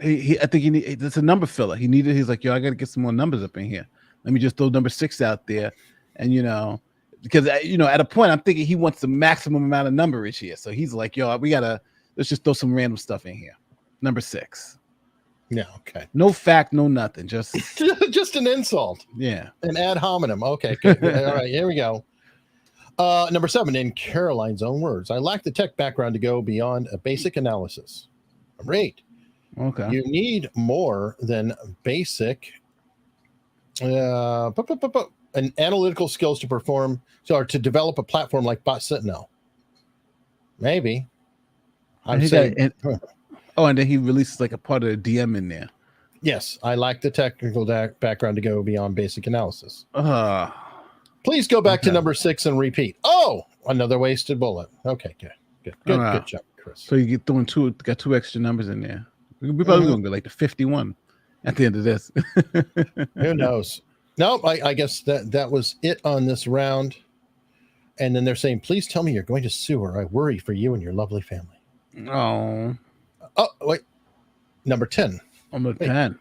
I think it's a number filler. He's like, I got to get some more numbers up in here. Let me just throw number 6 out there. And, because, at a point I'm thinking he wants the maximum amount of numberage here. So he's like, let's just throw some random stuff in here. Number 6. Yeah. Okay. No fact, no nothing. Just an insult. Yeah. An ad hominem. Okay. Good. All right. Here we go. Number 7, in Caroline's own words, I lack the tech background to go beyond a basic analysis. Number 8. Okay. You need more than basic and analytical skills to develop a platform like Bot Sentinel. Maybe. And then he releases like a part of the DM in there. Yes, I lack the technical background to go beyond basic analysis. Please go back to number 6 and repeat. Oh, another wasted bullet. Okay, good job, Chris. So you get got 2 extra numbers in there. We're probably gonna go like to 51 at the end of this. Who knows? No, I guess that was it on this round. And then they're saying, please tell me you're going to sue her. I worry for you and your lovely family. Oh, wait. Number 10. Number 10.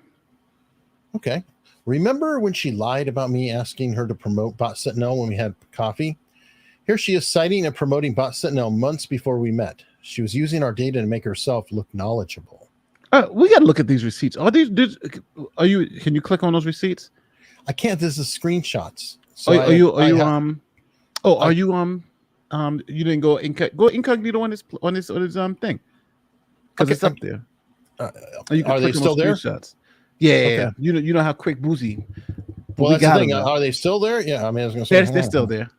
Okay. Remember when she lied about me asking her to promote Bot Sentinel when we had coffee? Here she is citing and promoting Bot Sentinel months before we met. She was using our data to make herself look knowledgeable. We got to look at these receipts. Can you click on those receipts? I can't. This is screenshots. So you didn't go incognito on his thing because it's up there. Are they still there? Screenshots. Yeah, okay. You know how quick Bouzy. Well, that's the thing. Are they still there? Yeah, I mean, I was going to say they're still there.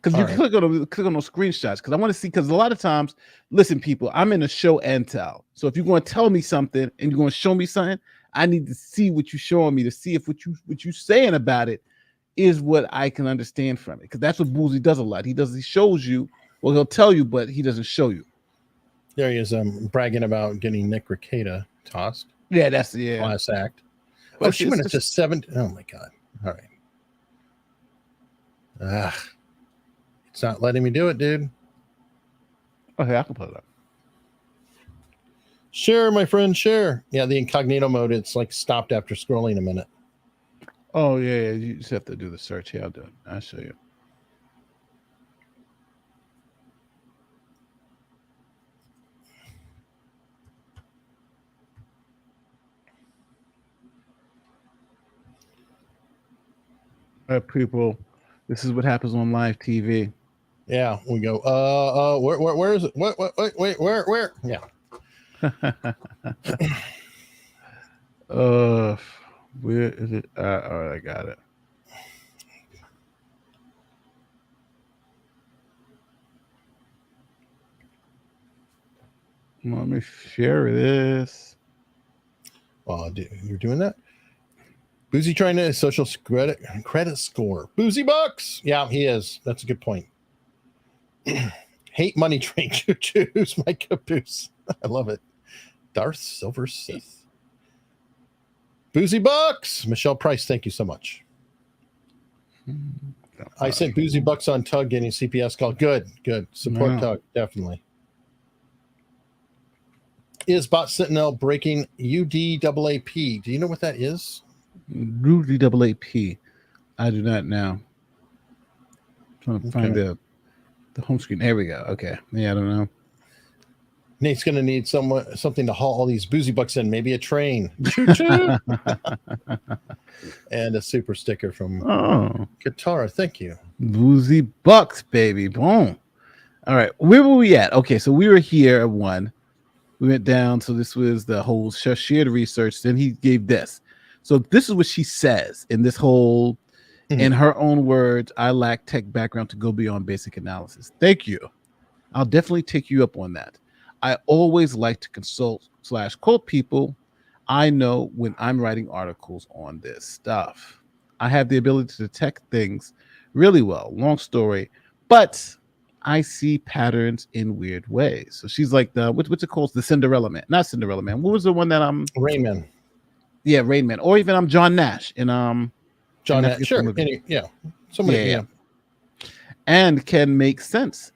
Because you click on those screenshots. Because I want to see. Because a lot of times, listen, people, I'm in a show and tell. So if you're going to tell me something and you're going to show me something, I need to see what you're showing me to see if what you saying about it is what I can understand from it. Because that's what Bouzy does a lot. He shows you. Well, he'll tell you, but he doesn't show you. There he is, bragging about getting Nick Rekieta tossed. Yeah, that's last act. Oh, she went into 7. Oh my God! All right. It's not letting me do it, dude. Okay, I can put it up. Share, my friend, share. Yeah, the incognito mode. It's like stopped after scrolling a minute. Oh yeah. You just have to do the search. Yeah, I'll do it. I'll show you. People, this is what happens on live TV. Yeah, we go. Where is it? Wait, where? Yeah. Where is it? All right, I got it. Let me share this. You're doing that? Bouzy trying to social credit score. Bouzy bucks. Yeah, he is. That's a good point. Hate money train choo-choos. My caboose. I love it. Darth Silver Sith. Bouzy bucks. Michelle Price, thank you so much. I sent Bouzy bucks on Tug getting CPS call. Good. Support Tug, definitely. Is Bot Sentinel breaking UDAAP? Do you know what that is? UDAAP. I do not know. I'm trying to find the home screen. There we go. Okay. Yeah, I don't know. Nate's going to need something to haul all these Bouzy bucks in. Maybe a train. Choo-choo. And a super sticker from Katara. Thank you. Bouzy bucks, baby. Boom. All right. Where were we at? Okay, so we were here at 1. We went down. So this was the whole shared research. Then he gave this. So this is what she says in this whole, in her own words, I lack tech background to go beyond basic analysis. Thank you. I'll definitely take you up on that. I always like to consult/quote people I know when I'm writing articles on this stuff. I have the ability to detect things really well. Long story, but I see patterns in weird ways. So she's like what's it called? The Cinderella Man. Not Cinderella Man. What was the one that Rain Man. Yeah, Rain Man. Or even John Nash in John Nash. Sure. Yeah. Somebody. Yeah. And can make sense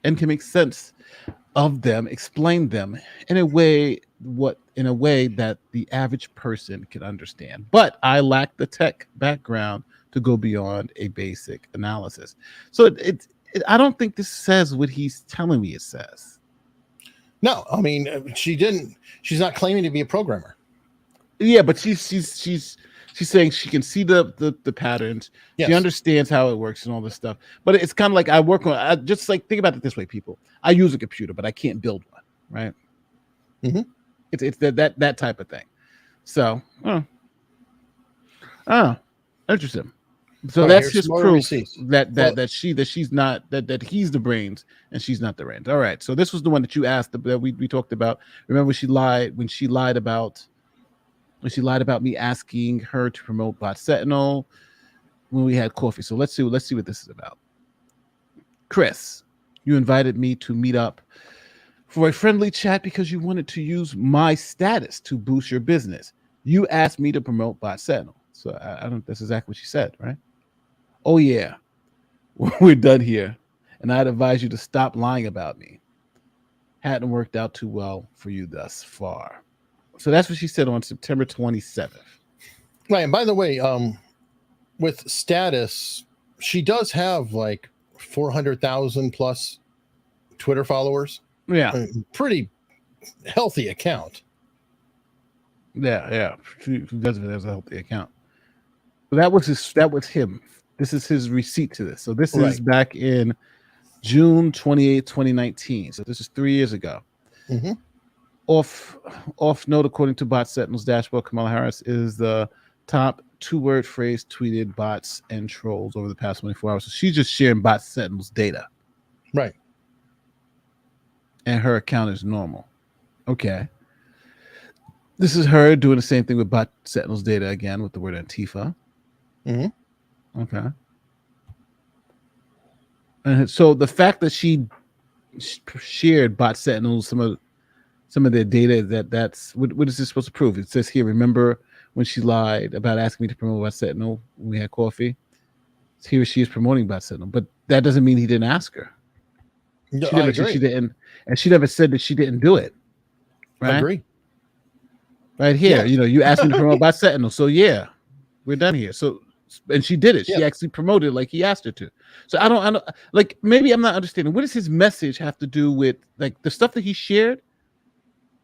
of them, explain them in a way that the average person can understand. But I lack the tech background to go beyond a basic analysis. So I don't think this says what he's telling me it says. No, I mean she's not claiming to be a programmer. Yeah, but she's saying she can see the patterns. Yes. She understands how it works and all this stuff. But it's kind of like just like think about it this way, people. I use a computer, but I can't build one, right? Mm-hmm. It's that type of thing. So, interesting. So that's his proof that he's the brains and she's not the brains. All right. So this was the one that you asked that we talked about. Remember she lied about me asking her to promote Bot Sentinel when we had coffee. So let's see what this is about. Chris, you invited me to meet up for a friendly chat because you wanted to use my status to boost your business. You asked me to promote Bot Sentinel. So I don't. That's exactly what she said, right? Oh yeah, we're done here, and I'd advise you to stop lying about me. Hadn't worked out too well for you thus far. So that's what she said on September 27th. Right. And by the way, with status, she does have like 400,000 plus Twitter followers. Yeah. Pretty healthy account. Yeah. She does have a healthy account. So that was him. This is his receipt to this. So this is back in June 28, 2019. So this is 3 years ago. Mm-hmm. Off note, according to Bot Sentinel's dashboard, Kamala Harris is the top 2-word phrase tweeted bots and trolls over the past 24 hours. So she's just sharing Bot Sentinel's data. Right. And her account is normal. Okay. This is her doing the same thing with Bot Sentinel's data again with the word Antifa. Mm-hmm. Okay. And so the fact that she shared Bot Sentinel some of their data, that's what is this supposed to prove? It says here, remember when she lied about asking me to promote Bot Sentinel when we had coffee? Here she is promoting Bot Sentinel, but that doesn't mean he didn't ask her. No, she never said she didn't, and she never said that she didn't do it. Right? I agree. Right here, you asked me to promote Bot Sentinel, so yeah, we're done here. So, and she did it. She actually promoted like he asked her to. So I don't like, maybe I'm not understanding. What does his message have to do with like the stuff that he shared?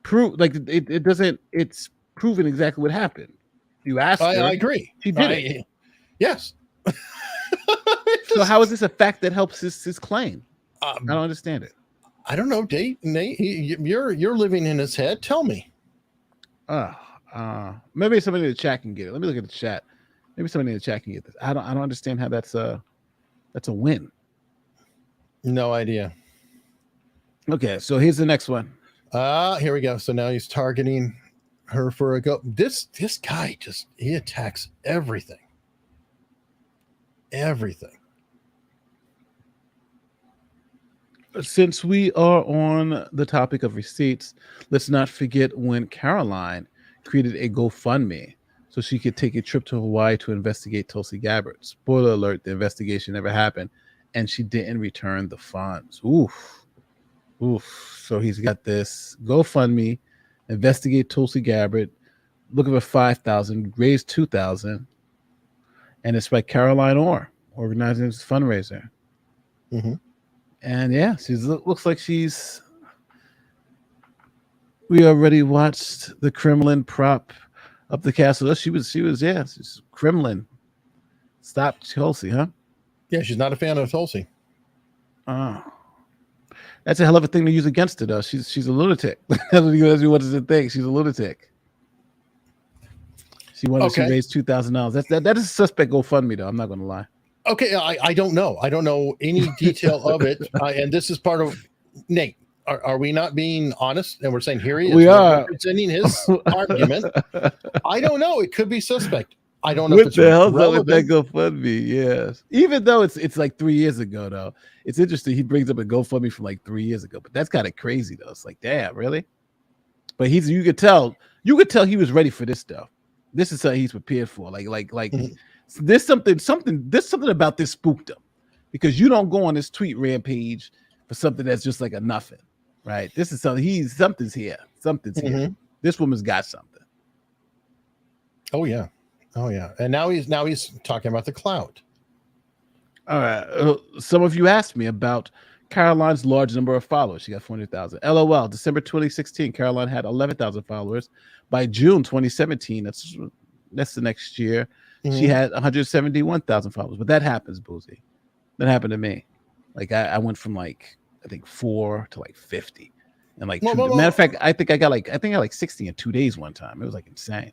Prove like it doesn't. It's proven exactly what happened. You asked her. I agree. She did it. Yes. So how is this a fact that helps his claim? I don't understand it. I don't know, Nate. You're living in his head. Tell me. Maybe somebody in the chat can get it. Let me look at the chat. Maybe somebody in the chat can get this. I don't understand how that's a win. No idea. Okay, so here's the next one. Here we go. So now he's targeting her for a go. This guy he attacks everything. Everything. Since we are on the topic of receipts, let's not forget when Caroline created a GoFundMe so she could take a trip to Hawaii to investigate Tulsi Gabbard. Spoiler alert, the investigation never happened, and she didn't return the funds. Oof. So he's got this GoFundMe, investigate Tulsi Gabbard, looking for $5,000, raise $2,000, and it's by Caroline Orr, organizing this fundraiser. Mm-hmm. And yeah, looks like she's. We already watched the Kremlin prop up the castle. She's Kremlin. Stop Tulsi, huh? Yeah, she's not a fan of Tulsi. Oh, that's a hell of a thing to use against her, though. She's a lunatic. That's what you wanted to think. She's a lunatic. She wanted to raise $2,000. That is a suspect GoFundMe, though. I'm not going to lie. Okay, I don't know. I don't know any detail of it. And this is part of Nate. Are we not being honest? And we're saying here he is. We are representing his argument. I don't know. It could be suspect. I don't know. What the hell's up with that GoFundMe? Yes. Even though it's like 3 years ago, though. It's interesting. He brings up a GoFundMe from like 3 years ago, but that's kind of crazy, though. It's like, damn, really? But you could tell he was ready for this stuff. This is something he's prepared for. Like. Mm-hmm. There's something about this spooked him, because you don't go on this tweet rampage for something that's just like a nothing, right? This is something. Something's here. Something's here. This woman's got something. Oh yeah. And now he's talking about the clout. All right. Some of you asked me about Caroline's large number of followers. She got 400,000. LOL. December 2016, Caroline had 11,000 followers. By June 2017, that's the next year. She had 171,000 followers, but that happens, Bouzy. That happened to me. Like I went from like I think 4 to like 50, and like matter of fact, I think I got like 60 in 2 days one time. It was like insane.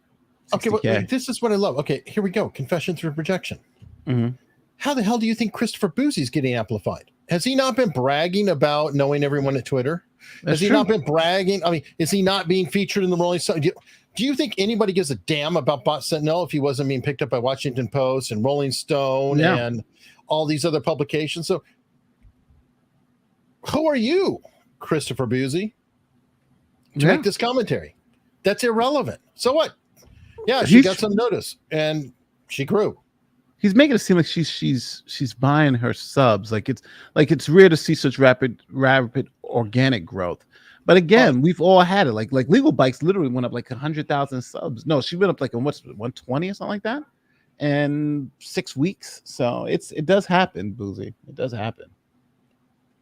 Okay, well, this is what I love. Okay, here we go. Confession through projection. Mm-hmm. How the hell do you think Christopher Bouzy is getting amplified? Has he not been bragging about knowing everyone at Twitter? Has he not been bragging? I mean, is he not being featured in the Rolling Stone? Do you think anybody gives a damn about Bot Sentinel if he wasn't being picked up by Washington Post and Rolling Stone and all these other publications? So who are you, Christopher Bouzy, to make this commentary? That's irrelevant. So what? Yeah, she got some notice and she grew. He's making it seem like she's buying her subs. Like it's rare to see such rapid organic growth. But again, we've all had it. Like Legal Bikes literally went up like 100,000 subs. No, she went up like 120 or something like that, in 6 weeks. So it does happen, Bouzy. It does happen.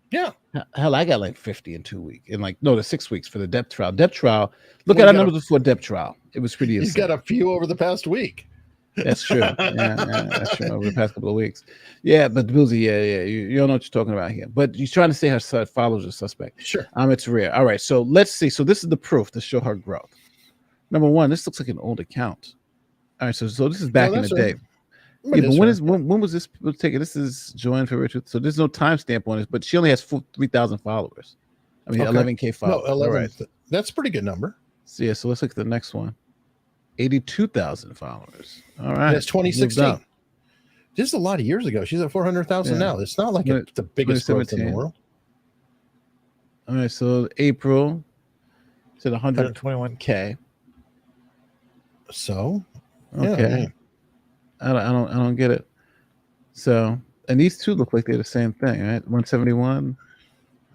Yeah. Hell, I got like 50 in 2 weeks. The 6 weeks for the depth trial. Look at our numbers before depth trial. It was pretty insane. He's got a few over the past week. That's true. Yeah, that's true. Over the past couple of weeks. Yeah, but Bouzy, you don't know what you're talking about here. But he's trying to say her followers are suspect. Sure. It's rare. All right, so let's see. So this is the proof to show her growth. Number one, this looks like an old account. All right, so this is back in the day. Yeah, but when was this taken? This is joined for Richard. So there's no timestamp on it, but she only has 3,000 followers. I mean, 11K followers. No, 11. Right. That's a pretty good number. So yeah, so let's look at the next one. 82,000 followers. All right. That's 2016. This is a lot of years ago. She's at 400,000 now. It's not like the biggest growth in the world. All right. So April, it's at 121K. So, okay. I don't get it. So, and these two look like they're the same thing, right? 171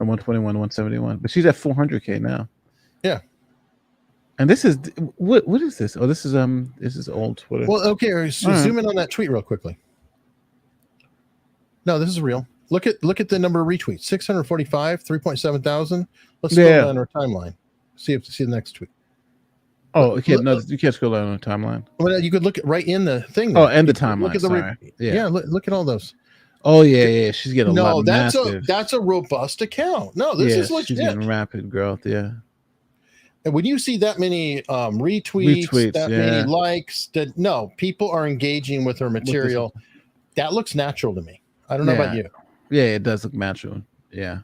or 121, 171. But she's at 400K now. Yeah. And this is what is this? Oh, this is old Twitter. Well, okay, so zoom in on that tweet real quickly. No, this is real. Look at the number of retweets. 645, 3.7 thousand. Let's go down our timeline. See the next tweet. Oh, okay. No, you can't scroll down on the timeline. Well, you could look at right in the thing. Oh, and the timeline. Look at look at all those. Oh yeah. She's getting a lot of that's massive. that's a robust account. No, this is legit. She's getting rapid growth. Yeah. And when you see that many retweets, that many likes, people are engaging with her material. That looks natural to me. I don't know about you. Yeah, it does look natural. Yeah,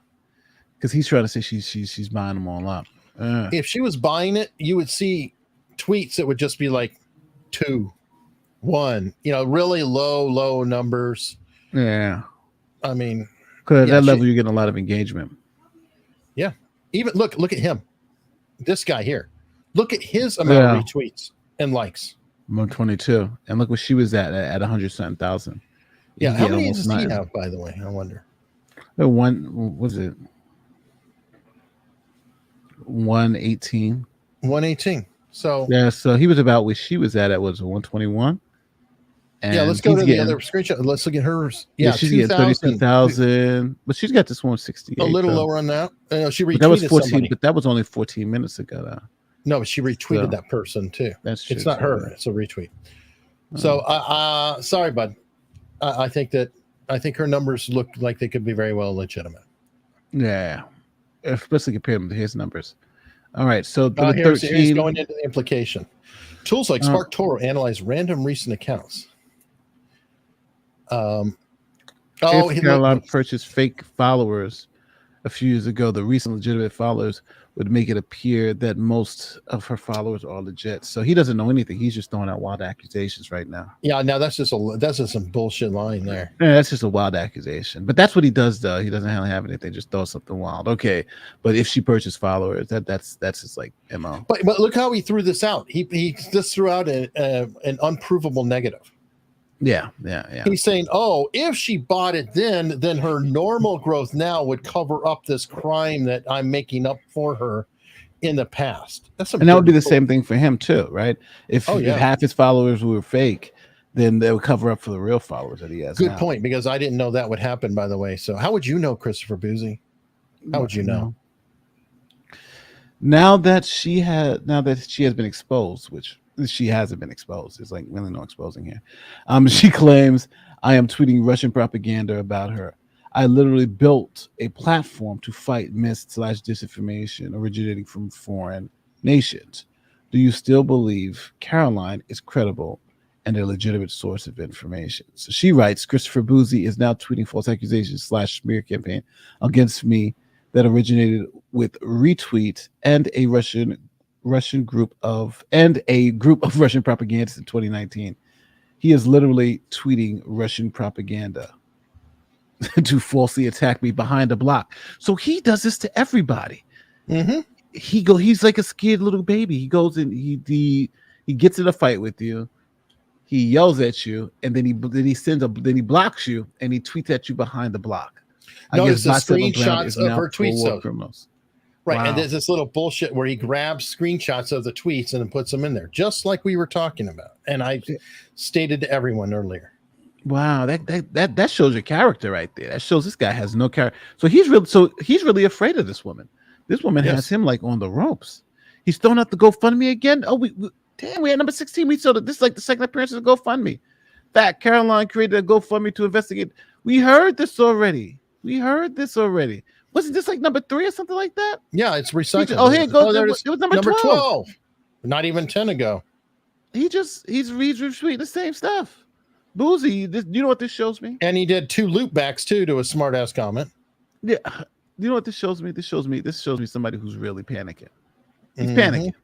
because he's trying to say she's buying them all up. If she was buying it, you would see tweets that would just be like 2, 1. Really low numbers. Yeah, I mean, because at that level you're getting a lot of engagement. Yeah, even look at him. This guy here, look at his amount of retweets and likes. 122, and look what she was at 100,000. Yeah, how many does he have, by the way? I wonder. One was it 118? 118. So yeah, so he was about where she was at was 121. And let's go to the other screenshot. Let's look at hers. Yeah, she's getting 32,000, but she's got this 168. A little lower on that. She retweeted that was 14, somebody. But that was only 14 minutes ago. Though. No, but she retweeted that person too. That's true. It's not her. It's a retweet. So, sorry, bud. I think her numbers look like they could be very well legitimate. Yeah, especially compared to his numbers. All right, so here's going into the implication. Tools like SparkToro analyze random recent accounts. If Caroline purchased fake followers a few years ago, the recent legitimate followers would make it appear that most of her followers are legit. So he doesn't know anything. He's just throwing out wild accusations right now. Yeah, now that's just some bullshit line there. Yeah, that's just a wild accusation. But that's what he does, though. He doesn't really have anything. Just throw something wild. Okay, but if she purchased followers, that's his like MO. But look how he threw this out. He just threw out an unprovable negative. Yeah. He's saying, if she bought it then her normal growth now would cover up this crime that I'm making up for her in the past. And that would be the same thing for him too, right? If half his followers were fake, then they would cover up for the real followers that he has. Good point, because I didn't know that would happen, by the way. So how would you know, Christopher Bouzy? How would you know? Now that she has been exposed, which she hasn't been exposed. There's like really no exposing here. She claims, I am tweeting Russian propaganda about her. I literally built a platform to fight myth/disinformation originating from foreign nations. Do you still believe Caroline is credible and a legitimate source of information? So she writes, Christopher Bouzy is now tweeting false accusations /smear campaign against me that originated with retweet and a group of Russian propagandists in 2019. He is literally tweeting Russian propaganda to falsely attack me behind a block. So he does this to everybody. Mm-hmm. He's like a scared little baby. He goes in, he gets in a fight with you, he yells at you, and then he blocks you, and he tweets at you behind the block. Notice the screenshots of her tweets. Criminals. Right, wow. And there's this little bullshit where he grabs screenshots of the tweets and then puts them in there, just like we were talking about. And I stated to everyone earlier. Wow, that shows your character right there. That shows this guy has no character. So he's really afraid of this woman. This woman has him like on the ropes. He's throwing out the GoFundMe again. Oh, we had number 16. We saw that this is like the second appearance of the GoFundMe. Fact, Caroline created a GoFundMe to investigate. We heard this already. Wasn't this like number 3 or something like that? Yeah, it's recycled. Here it goes. It was number 12. Not even 10 ago. He's retweeting the same stuff. Bouzy, you know what this shows me? And he did 2 loopbacks too to a smart ass comment. Yeah, you know what this shows me? This shows me somebody who's really panicking. He's panicking.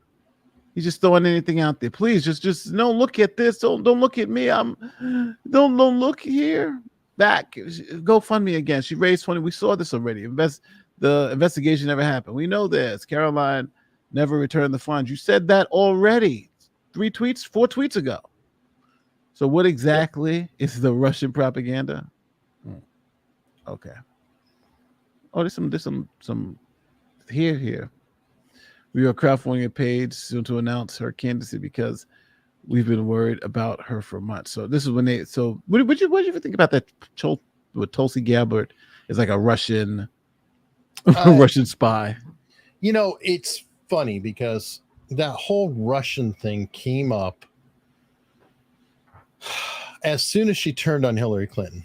He's just throwing anything out there. Please, just don't look at this. Don't look at me. Don't look here. Back. GoFundMe again. She raised 20. We saw this already. The investigation never happened. We know this. Caroline never returned the funds. You said that already. 4 tweets ago. So what exactly is the Russian propaganda? Okay. Oh, there's some here. We are crowdfunding a page soon to announce her candidacy because we've been worried about her for months. So this is when they. So what did you even think about that? With Tulsi Gabbard is like a Russian spy. You know, it's funny because that whole Russian thing came up as soon as she turned on Hillary Clinton.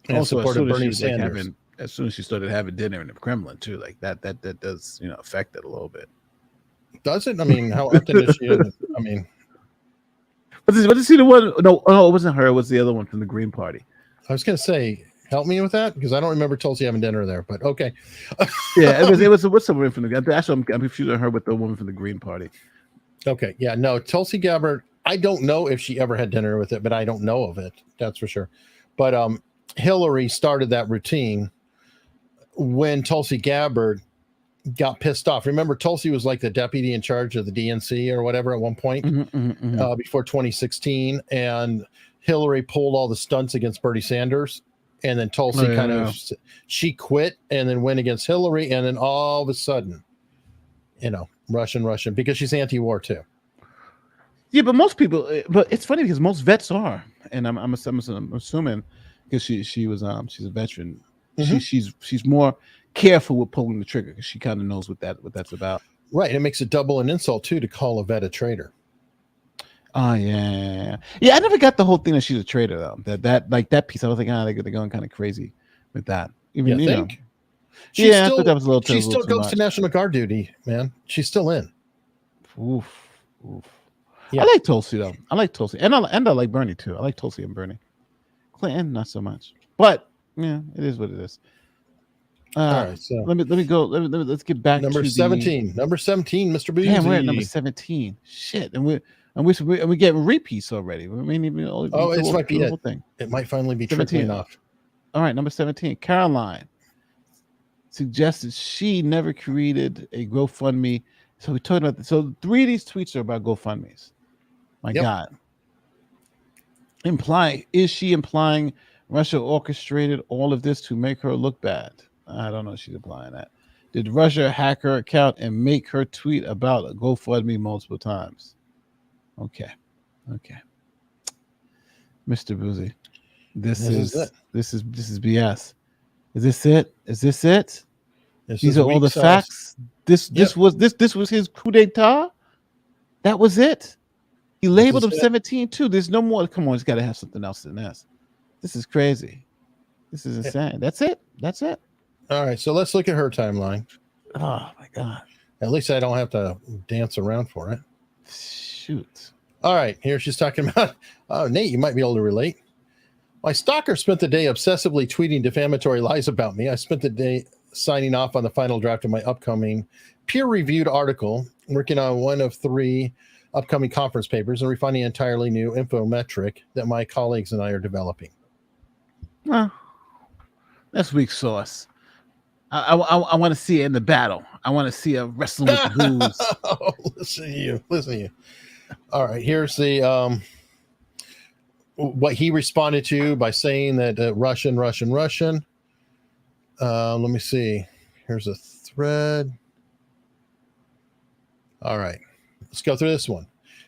And also, supported Bernie Sanders. As soon as she started having dinner in the Kremlin too, like that does affect it a little bit. Does it? I mean, how often does she? I mean, what is the one? No, it wasn't her. It was the other one from the Green Party. I was going to say, help me with that because I don't remember Tulsi having dinner there. But okay. Yeah, it was with someone from the. Actually, I'm confusing her with the woman from the Green Party. Okay, yeah, no, Tulsi Gabbard. I don't know if she ever had dinner with it, but I don't know of it. That's for sure. But Hillary started that routine when Tulsi Gabbard got pissed off. Remember, Tulsi was like the deputy in charge of the DNC or whatever at one point before 2016. And Hillary pulled all the stunts against Bernie Sanders. And then Tulsi she quit and then went against Hillary. And then all of a sudden, Russian, because she's anti-war too. Yeah, but most people, but it's funny because most vets are. And I'm assuming because she's a veteran. She's more careful with pulling the trigger because she kind of knows what that's about. Right. It makes it double an insult too to call a vet a traitor. Oh yeah. I never got the whole thing that she's a traitor though. That piece, I was like, they're going kind of crazy with that. Even you think? I thought that was a little. She still goes to National Guard duty, man. She's still in. Oof. Yeah. I like Tulsi though. I like Tulsi, and I like Bernie too. I like Tulsi and Bernie. Clinton, not so much, but yeah, it is what it is. All right, so let me go. Let's get back number to 17. Number 17, Mr. Bouzy. Yeah, we're at number 17. Shit, and we getting repeats already. We mean even it might be it. Thing. It might finally be trickling off. All right, number 17. Caroline suggested she never created a GoFundMe. So we talked about this. So 3 of these tweets are about GoFundMes. My God. Is she implying Russia orchestrated all of this to make her look bad? I don't know if she's implying that. Did Russia hack her account and make her tweet about a GoFundMe multiple times? Okay. Mr. Bouzy, this is BS. Is this it? These are all the facts. This was his coup d'etat. That was it. He labeled him 17 too. There's no more. Come on, he's got to have something else than this. This is crazy. This is insane. That's it. All right, so let's look at her timeline. Oh my God. At least I don't have to dance around for it. Shoot. All right, here she's talking about. Oh, Nate, you might be able to relate. My stalker spent the day obsessively tweeting defamatory lies about me. I spent the day signing off on the final draft of my upcoming peer-reviewed article, working on one of 3 upcoming conference papers and refining an entirely new infometric that my colleagues and I are developing. Well, that's weak sauce. I want to see it in the battle. I want to see a wrestling with the booze. Oh, listen to you. All right, here's the what he responded to by saying that Russian. Let me see. Here's a thread. All right, let's go through this one.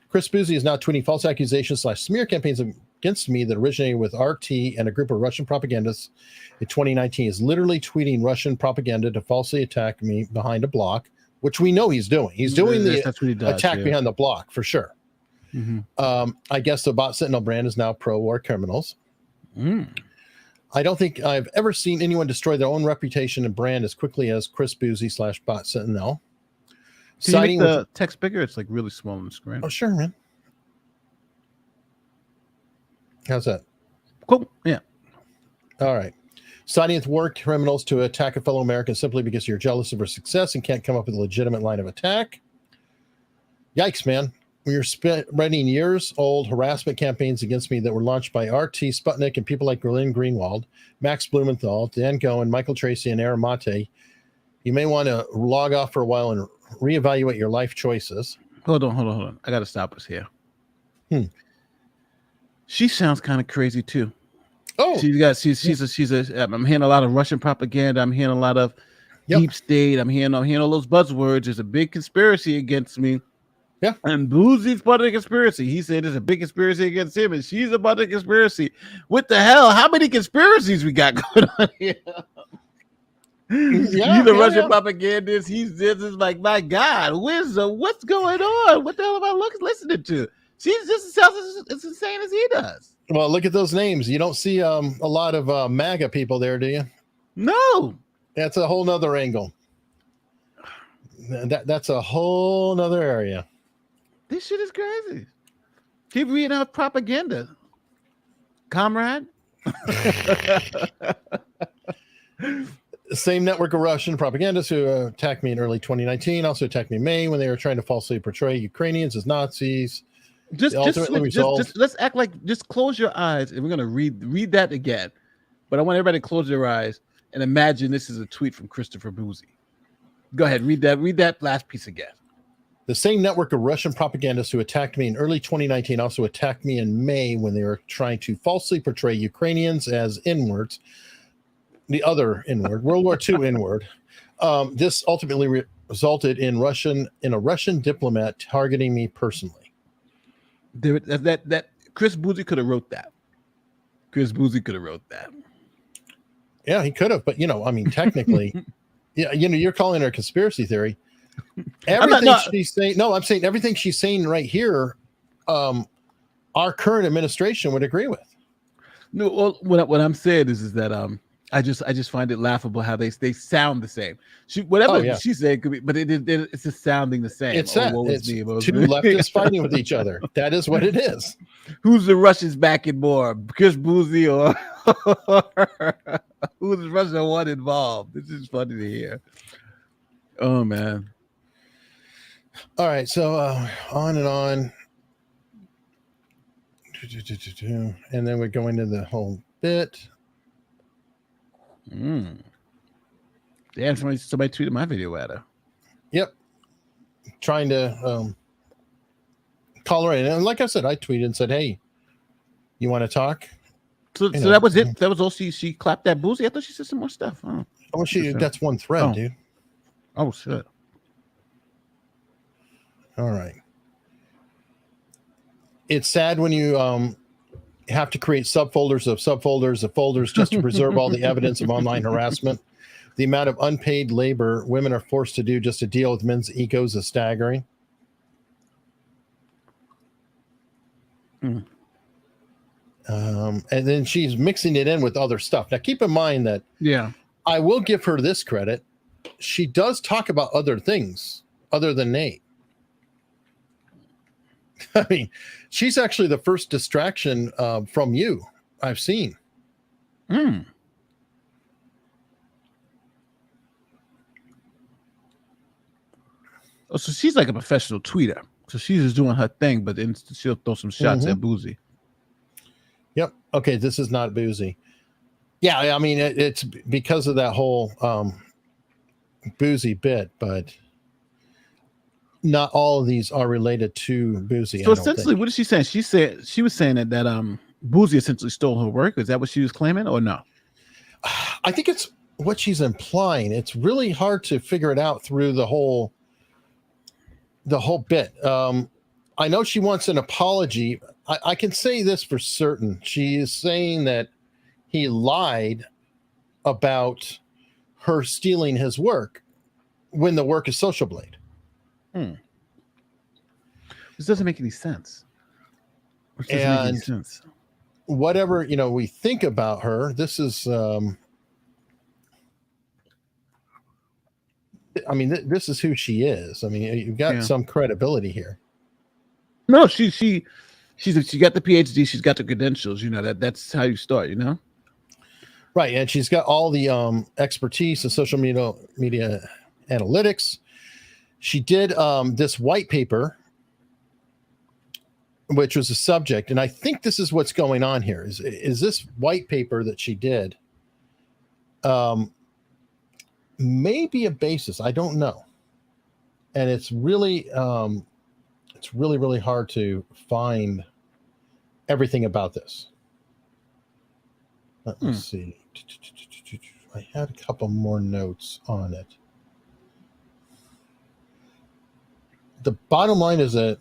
Chris Bouzy is now tweeting false accusations / smear campaigns against me that originated with RT and a group of Russian propagandists in 2019. Is literally tweeting Russian propaganda to falsely attack me behind a block, which we know he's doing. He's doing the attack behind the block for sure. I guess the Bot Sentinel brand is now pro-war criminals. I don't think I've ever seen anyone destroy their own reputation and brand as quickly as Chris Bouzy / Bot Sentinel. Can you make the text bigger? It's like really small on the screen. Oh, sure, man. How's that? Cool. Yeah. All right. Siding with war criminals to attack a fellow American simply because you're jealous of her success and can't come up with a legitimate line of attack. Yikes, man. We are spreading years-old harassment campaigns against me that were launched by RT, Sputnik, and people like Berlin Greenwald, Max Blumenthal, Dan Goen, Michael Tracy, and Aaron Mate. You may want to log off for a while and reevaluate your life choices. Hold on. I got to stop us here. She sounds kind of crazy too. Oh, she's a. I'm hearing a lot of Russian propaganda. I'm hearing a lot of deep state. I'm hearing all those buzzwords. There's a big conspiracy against me. Yeah, and Bouzy's part of the conspiracy. He said there's a big conspiracy against him, and she's a part of the conspiracy. What the hell? How many conspiracies we got going on here? He's a Russian propagandist. He's this is like, my God, what's going on? What the hell am I listening to? She's just as insane as he does. Well, look at those names. You don't see a lot of MAGA people there, do you? No. That's a whole nother angle. That's a whole nother area. This shit is crazy. Keep reading out propaganda, comrade. Same network of Russian propagandists who attacked me in early 2019 also attacked me in May when they were trying to falsely portray Ukrainians as Nazis. Just let's act like just close your eyes and we're gonna read that again. But I want everybody to close their eyes and imagine this is a tweet from Christopher Bouzy. Go ahead, read that last piece again. The same network of Russian propagandists who attacked me in early 2019 also attacked me in May when they were trying to falsely portray Ukrainians as N-words, the other N-word, World War II N-word. This ultimately resulted in a Russian diplomat targeting me personally. That Chris Bouzy could have wrote that. Chris Bouzy could have wrote that. Yeah, he could have, but technically, yeah, you're calling it a conspiracy theory. Everything she's saying, no, I'm saying everything she's saying right here, our current administration would agree with. No, well, what I'm saying is that I just find it laughable how they sound the same. She said could be, but it's just sounding the same. It's two leftists fighting with each other. That is what it is. Who's the Russians backing more, Chris Bouzy or who's Russia one involved? This is funny to hear. Oh man. All right, so on and on, and then we go into the whole bit. Damn, somebody tweeted my video at her. Yep, trying to call her in, and like I said, I tweeted and said, "Hey, you want to talk?" So that was it. That was all she clapped that Bouzy. I thought she said some more stuff. Oh, that's one thread, dude. Oh shit. All right. It's sad when you have to create subfolders of subfolders of folders just to preserve all the evidence of online harassment. The amount of unpaid labor women are forced to do just to deal with men's egos is staggering. And then she's mixing it in with other stuff. Now, keep in mind that I will give her this credit. She does talk about other things other than Nate. I mean, she's actually the first distraction from you I've seen. Oh, so she's like a professional tweeter. So she's just doing her thing, but then she'll throw some shots at Bouzy. Yep. Okay, this is not Bouzy. Yeah, I mean, it's because of that whole Bouzy bit, but not all of these are related to Bouzy. So essentially, what is she saying? She was saying that Bouzy essentially stole her work. Is that what she was claiming, or no? I think it's what she's implying. It's really hard to figure it out through the whole bit. I know she wants an apology. I can say this for certain. She is saying that he lied about her stealing his work when the work is Social Blade. This doesn't make any sense. Whatever we think about her, this is this is who she is. I mean, you've got some credibility here. No, she got the Ph.D. She's got the credentials. That's how you start. Right, and she's got all the expertise in social media analytics. She did this white paper, which was a subject, and I think this is what's going on here. Is this white paper that she did maybe a basis? I don't know, and it's really hard to find everything about this. Let me see. I had a couple more notes on it. The bottom line is that,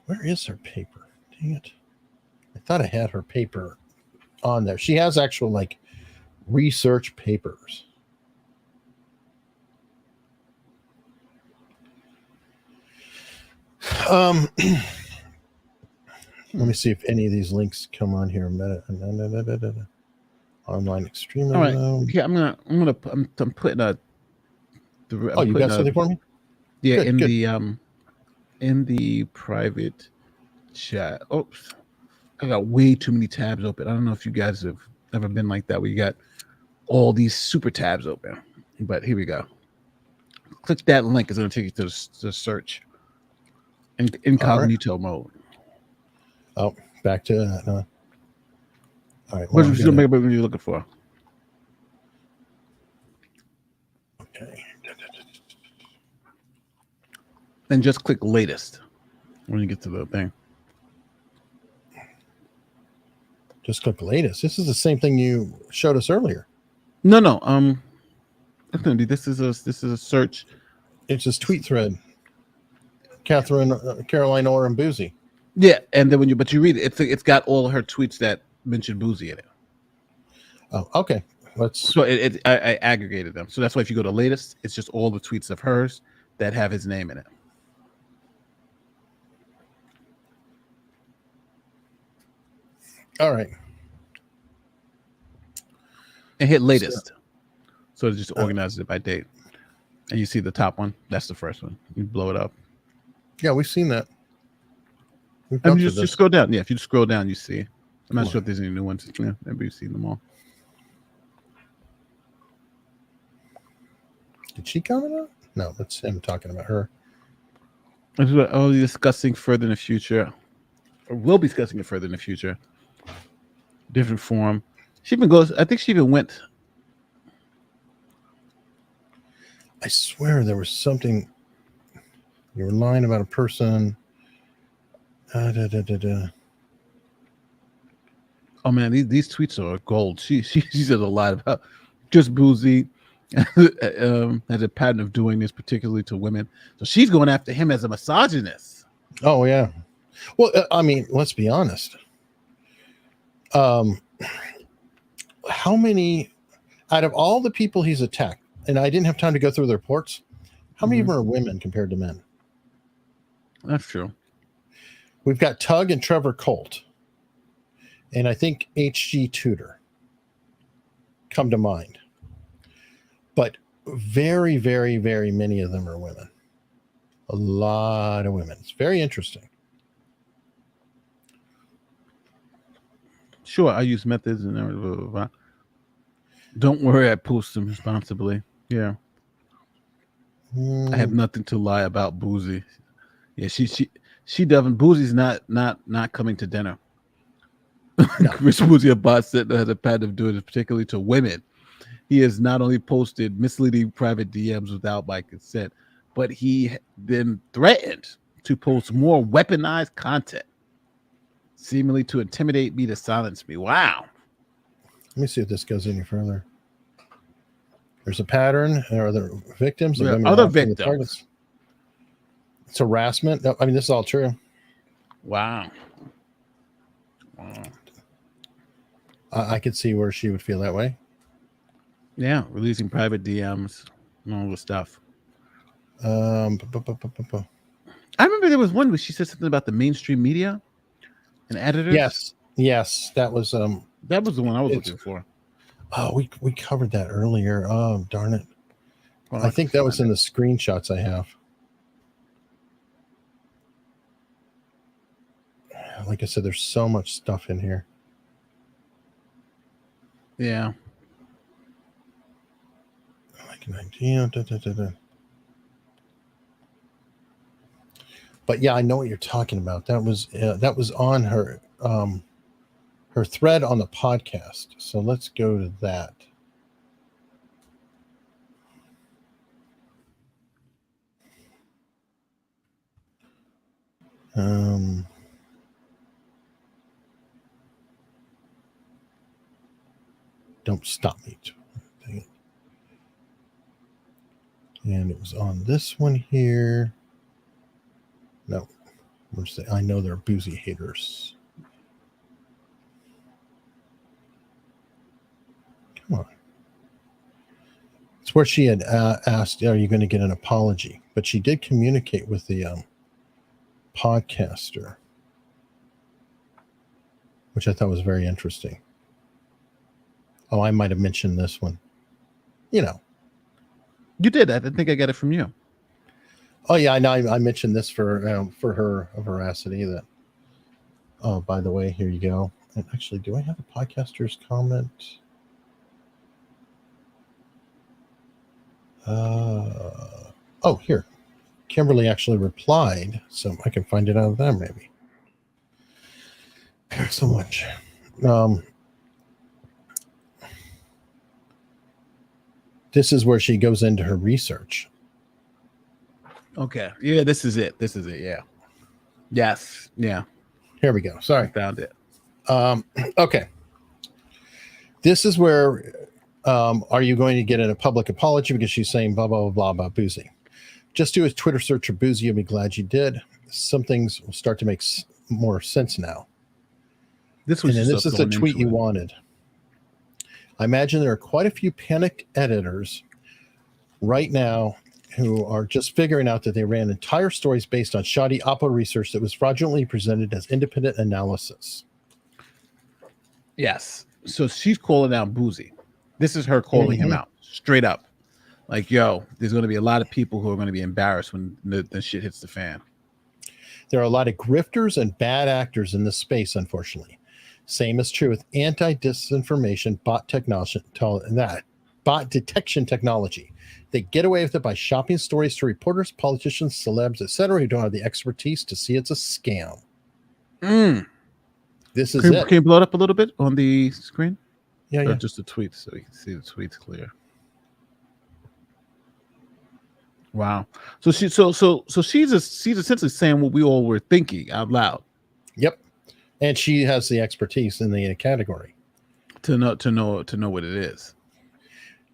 where is her paper? Dang it. I thought I had her paper on there. She has actual research papers. Let me see if any of these links come on here. Online extremism. All right. Yeah, I'm putting a. You got something for me? Yeah, good. In the private chat. Oops, I got way too many tabs open. I don't know if you guys have ever been like that, where you got all these super tabs open. But here we go. Click that link. It's going to take you to the search in incognito mode. Oh, back to that. All right. What are you looking for? Okay. Then just click latest when you get to the thing. Just click latest. This is the same thing you showed us earlier. No. This is a search. It's this tweet thread. Caroline Orr and Bouzy. Yeah, and then when you read it, it's got all her tweets that mention Bouzy in it. Oh, okay. So I aggregated them. So that's why if you go to latest, it's just all the tweets of hers that have his name in it. All right. And hit latest. So it just organizes it by date. And you see the top one. That's the first one. You blow it up. Yeah, we've seen that. And you just scroll down. Yeah, if you just scroll down, you see. I'm not sure if there's any new ones. Yeah, maybe you've seen them all. Did she comment on it? No, that's him talking about her. I'll be discussing further in the future. Or we'll be discussing it further in the future. Different form. She even goes, I think she even went. I swear there was something. You were lying about a person. Oh man, these tweets are gold. She said a lot about just Bouzy. Has a pattern of doing this, particularly to women. So she's going after him as a misogynist. Oh yeah. Well, I mean, let's be honest. How many out of all the people he's attacked, and I didn't have time to go through the reports, how many of them are women compared to men? That's true. We've got Tug and Trevor Colt, and I think H.G. Tudor come to mind. But very, very, very many of them are women. A lot of women. It's very interesting. Sure, I use methods and blah, blah, blah. Don't worry, I post them responsibly. Yeah. I have nothing to lie about Bouzy. Yeah, she doesn't. Bouzy's not coming to dinner. No. Chris Bouzy, a Bot Sentinel, has a pattern of doing this, particularly to women. He has not only posted misleading private DMs without my consent, but he then threatened to post more weaponized content, seemingly to intimidate me, to silence me. Wow. Let me see if this goes any further. There's a pattern. Are there victims? Yeah, other victims. It's harassment. I mean, this is all true. Wow. I could see where she would feel that way. Yeah, releasing private DMs and all the stuff. I remember there was one where she said something about the mainstream media and editors. Yes, that was the one I was looking for. Oh, we covered that earlier. Oh, darn it! Well, I think that was in the screenshots I have. Like I said, there's so much stuff in here. Yeah. Like an idea. But yeah, I know what you're talking about. That was on her her thread on the podcast. So let's go to that. Don't stop me. Dang it. And it was on this one here. No. I know they're Bouzy haters. Come on. It's where she had asked, are you going to get an apology? But she did communicate with the podcaster. which I thought was very interesting. Oh, I might have mentioned this one. You did. I think I got it from you. Oh yeah, I know. I mentioned this for her veracity. That. Oh, by the way, here you go. And actually, do I have a podcaster's comment? Oh, here. Kimberly actually replied, so I can find it out of them maybe. Thanks so much. This is where she goes into her research. Okay. Yeah, this is it. Yeah. Yes. Yeah. Here we go. Sorry. I found it. Okay. This is where are you going to get in a public apology because she's saying blah, blah, blah, blah about Bouzy. Just do a Twitter search for Bouzy. You'll be glad you did. Some things will start to make more sense now. This is the tweet you wanted. I imagine there are quite a few panicked editors right now who are just figuring out that they ran entire stories based on shoddy Oppo research that was fraudulently presented as independent analysis. Yes. So she's calling out Bouzy. This is her calling him out straight up. Like, yo, there's going to be a lot of people who are going to be embarrassed when the shit hits the fan. There are a lot of grifters and bad actors in this space, unfortunately. Same is true with anti-disinformation bot detection technology. They get away with it by shopping stories to reporters, politicians, celebs, etc., who don't have the expertise to see it's a scam. This is it. Can you blow it up a little bit on the screen? Yeah, yeah. Just the tweets so you can see the tweets clear. Wow. So she's essentially saying what we all were thinking out loud. Yep. And she has the expertise in the category to know what it is.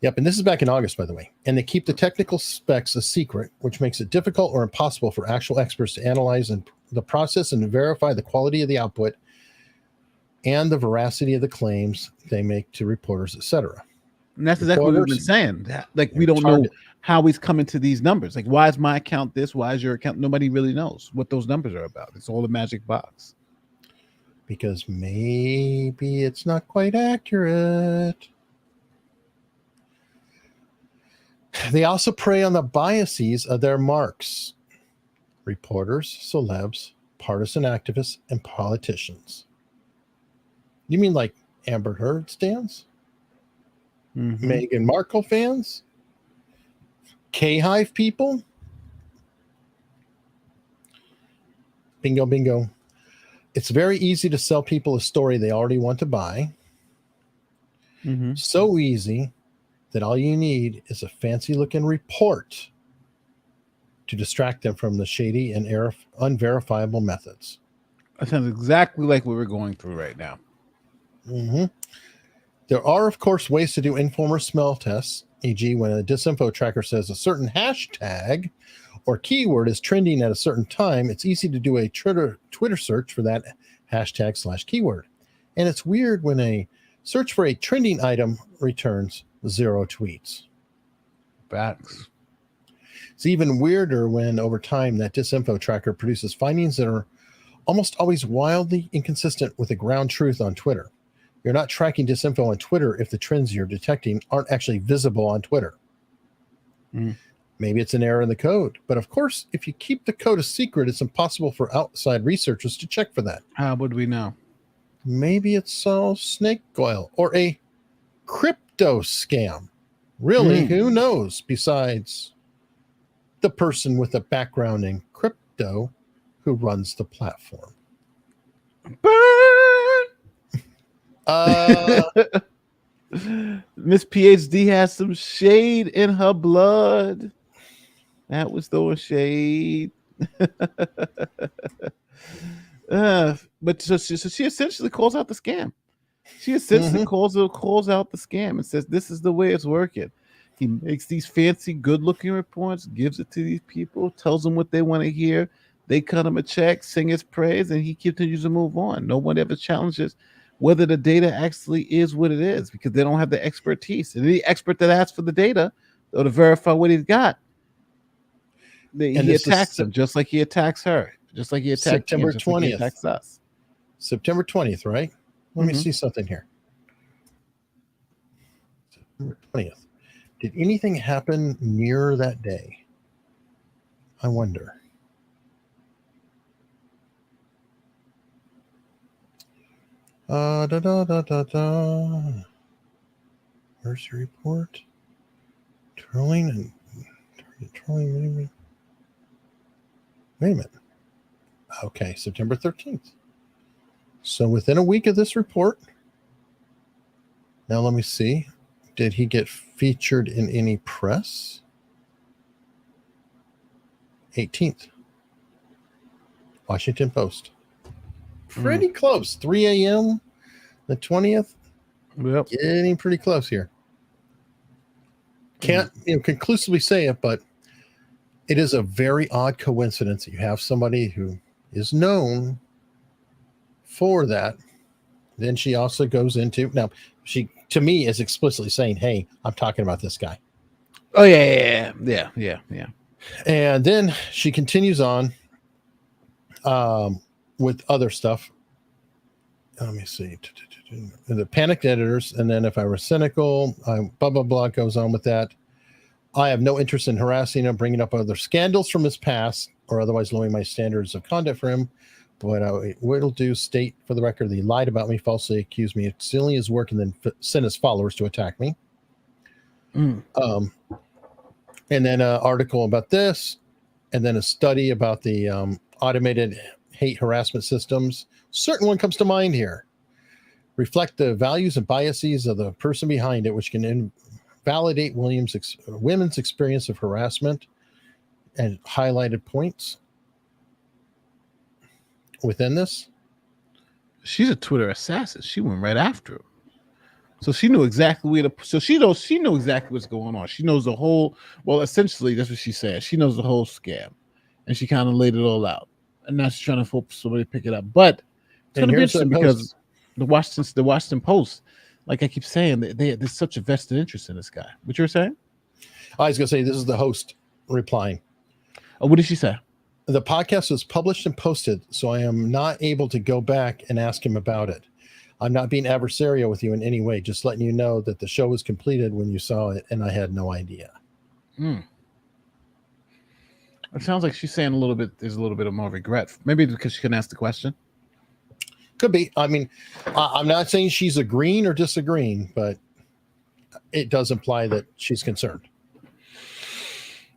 Yep. And this is back in August, by the way. And they keep the technical specs a secret, which makes it difficult or impossible for actual experts to analyze the process and verify the quality of the output and the veracity of the claims they make to reporters, etc. And that's exactly what we've been saying. Like, we don't know how he's coming to these numbers. Like, why is my account this? Why is your account? Nobody really knows what those numbers are about. It's all a magic box. Because maybe it's not quite accurate. They also prey on the biases of their marks. Reporters, celebs, partisan activists, and politicians. You mean like Amber Heard stands? Meghan Markle fans? K-Hive people? Bingo, bingo. It's very easy to sell people a story they already want to buy. So easy that all you need is a fancy-looking report to distract them from the shady and unverifiable methods. That sounds exactly like what we're going through right now. There are, of course, ways to do informer smell tests, e.g. when a disinfo tracker says a certain hashtag or keyword is trending at a certain time, it's easy to do a Twitter search for that hashtag/keyword. And it's weird when a search for a trending item returns 0 tweets. Facts. It's even weirder when, over time, that disinfo tracker produces findings that are almost always wildly inconsistent with the ground truth on Twitter. You're not tracking disinfo on Twitter if the trends you're detecting aren't actually visible on Twitter. Maybe it's an error in the code. But of course, if you keep the code a secret, it's impossible for outside researchers to check for that. How would we know? Maybe it's all snake oil or a crypto scam. Really, who knows besides the person with a background in crypto who runs the platform? Miss Ph.D. has some shade in her blood. That was throwing shade. But so she essentially calls out the scam. She essentially calls out the scam and says, this is the way it's working. He makes these fancy, good-looking reports, gives it to these people, tells them what they want to hear. They cut him a check, sing his praise, and he continues to move on. No one ever challenges whether the data actually is what it is because they don't have the expertise. And any expert that asks for the data or to verify what he's got, he attacks him just like he attacks her, just like he attacks September 20th. He attacks us. September 20th, right? Let me see something here. September 20th. Did anything happen near that day? I wonder. Where's your report? Trolling and trolling. Wait a minute. Okay, September 13th. So within a week of this report. Now let me see. Did he get featured in any press? 18th. Washington Post. Pretty close. 3 a.m. the 20th. Yep. Getting pretty close here. Can't conclusively say it, but it is a very odd coincidence that you have somebody who is known for that. Then she also goes into, now she to me is explicitly saying, hey, I'm talking about this guy. Oh yeah. And then she continues on with other stuff. Let me see. The panicked editors. And then if I were cynical, blah, blah, blah goes on with that. I have no interest in harassing him, bringing up other scandals from his past, or otherwise lowering my standards of conduct for him. But I will do state for the record that he lied about me, falsely accused me of stealing his work, and then sent his followers to attack me. And then an article about this, and then a study about the automated hate harassment systems. Certain one comes to mind here. Reflect the values and biases of the person behind it, which can invalidate women's experience of harassment, and highlighted points within this. She's a Twitter assassin. She went right after him. So she knew exactly where to. So she knows exactly what's going on. She knows the whole. Well, essentially, that's what she said. She knows the whole scam, and she kind of laid it all out. And now she's trying to hope somebody pick it up. But it's going to be interesting because the Washington Post, like I keep saying, there's such a vested interest in this guy. What you were saying? I was going to say, this is the host replying. Oh, what did she say? The podcast was published and posted, so I am not able to go back and ask him about it. I'm not being adversarial with you in any way, just letting you know that the show was completed when you saw it, and I had no idea. It sounds like she's saying there's a little bit of more regret. Maybe because she couldn't ask the question. Could be. I mean, I'm not saying she's agreeing or disagreeing, but it does imply that she's concerned.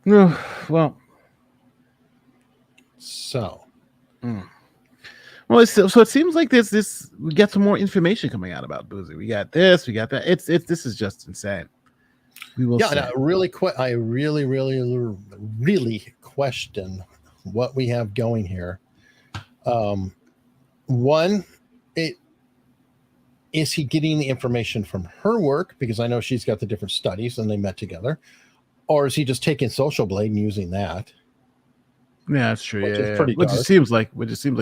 No, well. So. Well, so it seems like there's this. We got some more information coming out about Bouzy. We got this. We got that. This is just insane. We will. Yeah, see. And I really question what we have going here. One, is he getting the information from her work? Because I know she's got the different studies and they met together, or is he just taking Social Blade and using that? Yeah, that's true. Which it seems like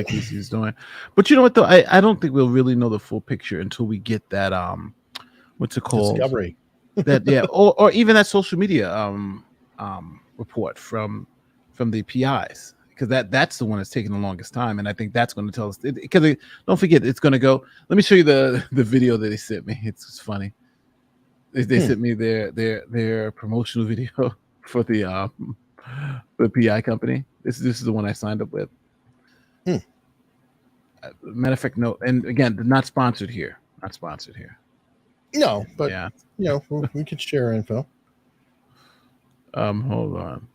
he's doing. But you know what though? I don't think we'll really know the full picture until we get that what's it called? Discovery. or even that social media report from the PIs, because that's the one that's taking the longest time, and I think that's going to tell us. Because don't forget, it's going to go. Let me show you the video that they sent me. It's funny. They sent me their promotional video for the PI company. This is the one I signed up with. Matter of fact, no, and again, not sponsored here. No, but yeah, we could share info. Hold on.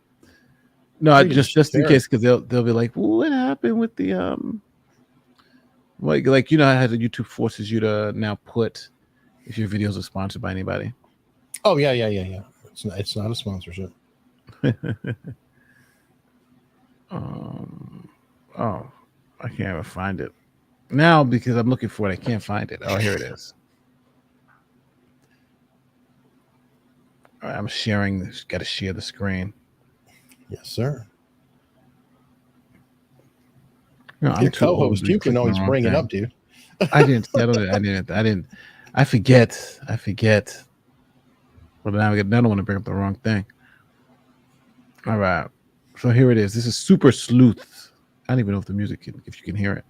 No, just in case, because they'll be like, well, what happened with the like you know how the YouTube forces you to now put if your videos are sponsored by anybody. Oh yeah. It's not a sponsorship. Oh, I can't even find it now because I'm looking for it. I can't find it. Oh, here it is. All right, I'm sharing this. Got to share the screen. Yes, sir. No, I'm co-host. You can always bring it up, dude. I didn't settle it. I didn't. I forget. But now I don't want to bring up the wrong thing. All right. So here it is. This is Super Sleuth. I don't even know if the music if you can hear it.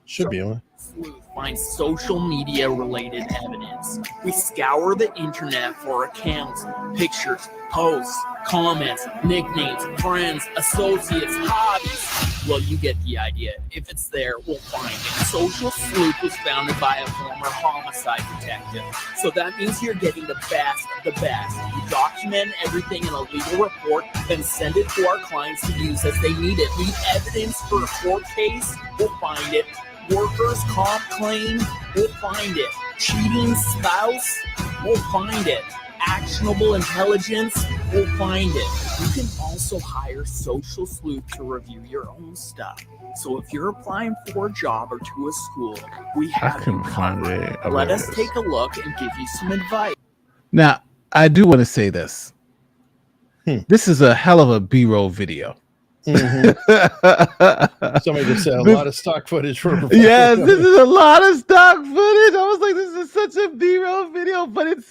Should be on. Sleuth finds social media related evidence. We scour the internet for accounts, pictures, posts, comments, nicknames, friends, associates, hobbies. Well, you get the idea. If it's there, we'll find it. Social Sleuth was founded by a former homicide detective. So that means you're getting the best of the best. We document everything in a legal report, then send it to our clients to use as they need it. Need evidence for a court case? We'll find it. Workers' comp claim? We'll find it. Cheating spouse? We'll find it. Actionable intelligence? We'll find it. You can also hire Social Sleuth to review your own stuff. So if you're applying for a job or to a school, we have you covered. Let us take a look and give you some advice. Now, I do want to say this. This is a hell of a B-roll video. Somebody just said a lot of stock footage for. Yes, this is a lot of stock footage. I was like, this is such a B-roll video, but it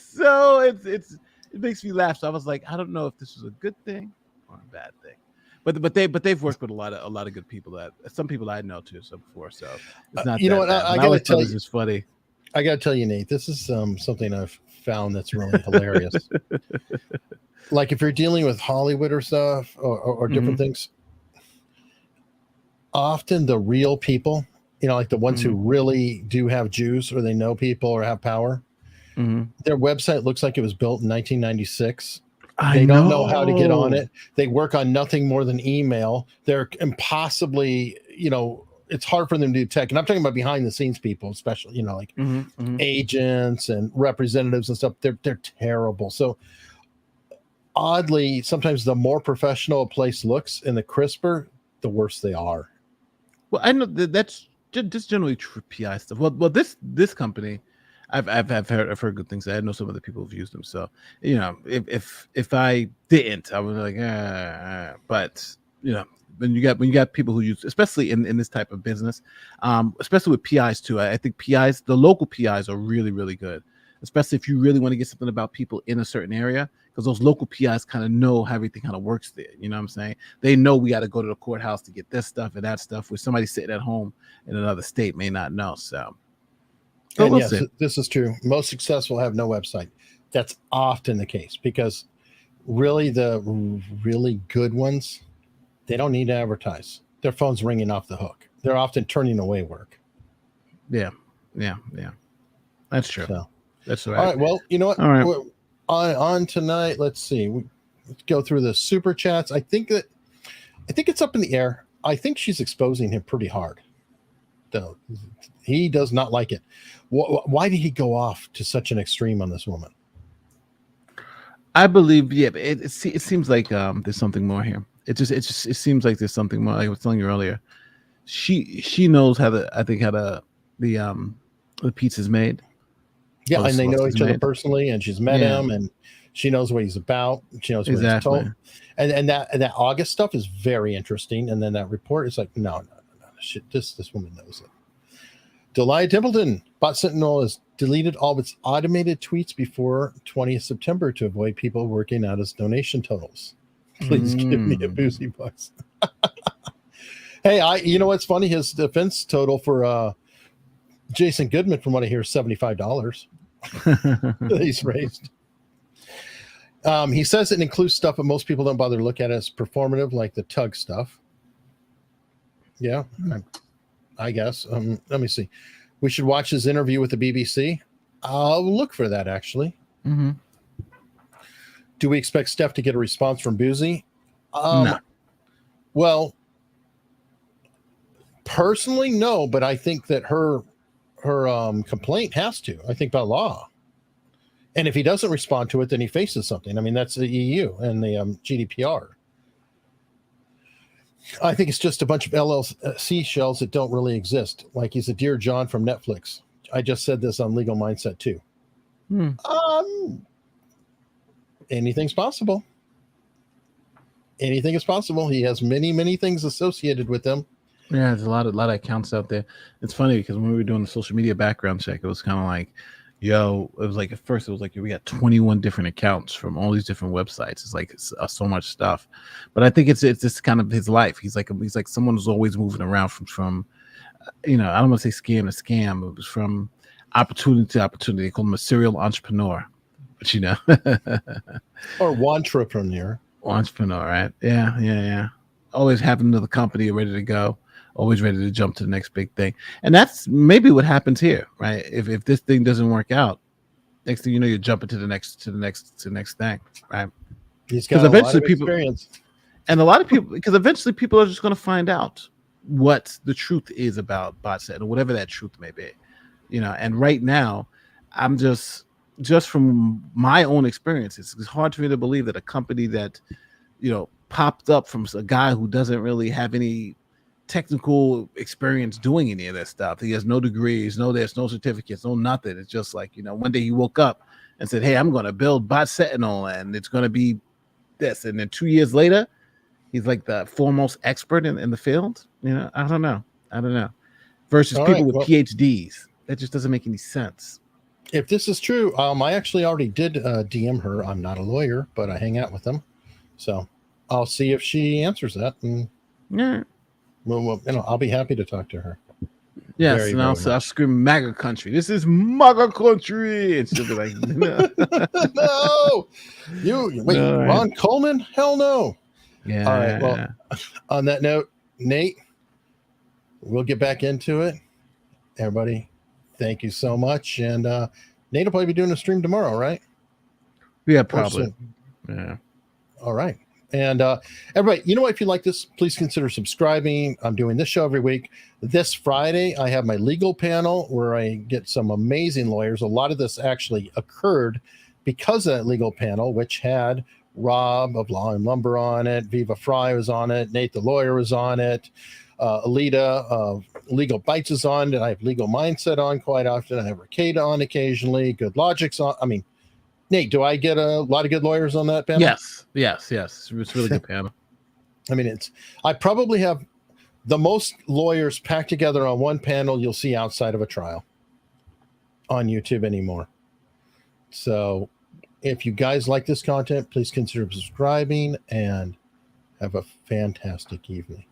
makes me laugh. So I was like, I don't know if this is a good thing or a bad thing. But they've worked with a lot of good people, that some people I know too. So before, so it's not. You know what? I gotta tell you, it's funny. I gotta tell you, Nate. This is something I've found that's really hilarious. Like if you're dealing with Hollywood or stuff or different things. Often the real people, like the ones who really do have juice or they know people or have power, their website looks like it was built in 1996. They don't know how to get on it. They work on nothing more than email. They're impossibly, it's hard for them to do tech. And I'm talking about behind the scenes people, especially, like agents and representatives and stuff. They're terrible. So oddly, sometimes the more professional a place looks and the crisper, the worse they are. Well, I know that's just generally true PI stuff. Well, this company, I've heard good things. I know some of the people who've used them. So if I didn't, I was like, but when you got people who use, especially in this type of business, especially with PIs too. I think PIs, the local PIs, are really, really good, especially if you really want to get something about people in a certain area. Because those local PIs kind of know how everything kind of works there. You know what I'm saying? They know we got to go to the courthouse to get this stuff and that stuff, where somebody sitting at home in another state may not know. So and yes, this is true. Most successful have no website. That's often the case because really the really good ones, they don't need to advertise. Their phone's ringing off the hook. They're often turning away work. Yeah. That's true. So, that's right. All right. Well, you know what? All right. On tonight, let's see. Let's go through the super chats. I think it's up in the air. I think she's exposing him pretty hard, though. He does not like it. Why did he go off to such an extreme on this woman? I believe, it seems like there's something more here. It seems like there's something more. Like I was telling you earlier, she knows how the pizza's made. Yeah, and they know each other personally, and she's met him, and she knows what he's about. She knows what he's told. And that August stuff is very interesting. And then that report is like, no. Shit, this woman knows it. Delia Templeton, Bot Sentinel has deleted all of its automated tweets before 20th September to avoid people working out his donation totals. Please give me a Bouzy bucks. Hey, you know what's funny? His defense total for Jason Goodman, from what I hear, is $75 that he's raised. He says it includes stuff that most people don't bother to look at as performative, like the tug stuff. Yeah, I guess. Let me see. We should watch his interview with the BBC. I'll look for that, actually. Do we expect Steph to get a response from Bouzy? No. Well, personally, no, but I think that her complaint has to, I think, by law. And if he doesn't respond to it, then he faces something. I mean, that's the EU and the GDPR. I think it's just a bunch of LLC shells that don't really exist. Like he's a Dear John from Netflix. I just said this on Legal Mindset too. Anything's possible. Anything is possible. He has many, many things associated with them. Yeah, there's a lot of accounts out there. It's funny because when we were doing the social media background check, it was kind of like, it was like at first it was like we got 21 different accounts from all these different websites. It's like so much stuff, but I think it's just kind of his life. He's like someone who's always moving around from I don't want to say scam to scam. It was from opportunity to opportunity. They call him a serial entrepreneur, but or wantrepreneur. Entrepreneur, right? Yeah. Always having another company ready to go, always ready to jump to the next big thing. And that's maybe what happens here, right? If this thing doesn't work out, next thing you know, you're jumping to the next thing, right? He's got eventually a lot of experience. And a lot of people, because eventually people are just going to find out what the truth is about Bot Sentinel, whatever that truth may be, And right now, I'm just from my own experiences, it's hard for me to believe that a company that, popped up from a guy who doesn't really have any technical experience doing any of that stuff. He has no degrees, no certificates, no nothing. It's just like, one day he woke up and said, hey, I'm going to build Bot Sentinel and it's going to be this. And then 2 years later, he's like the foremost expert in the field. I don't know. Versus people with PhDs. That just doesn't make any sense. If this is true, I actually already did DM her. I'm not a lawyer, but I hang out with them. So I'll see if she answers that. And yeah. Well, I'll be happy to talk to her. Yes, very, and I'll scream MAGA country. This is MAGA country. And she'll be like, no. No. Wait, no, Ron Coleman? Hell no. Yeah. All right. Well, on that note, Nate, we'll get back into it. Everybody, thank you so much. And Nate will probably be doing a stream tomorrow, right? Yeah, probably. Yeah. All right. And everybody, if you like this, please consider subscribing. I'm doing this show every week. This Friday, I have my legal panel where I get some amazing lawyers. A lot of this actually occurred because of that legal panel, which had Rob of Law and Lumber on it. Viva Fry was on it. Nate the lawyer was on it. Alita of Legal Bites is on it. I have Legal Mindset on quite often. I have Ricada on occasionally. Good Logic's on. I mean, Nate, do I get a lot of good lawyers on that panel? Yes. It's a really good panel. I mean, I probably have the most lawyers packed together on one panel you'll see outside of a trial on YouTube anymore. So if you guys like this content, please consider subscribing and have a fantastic evening.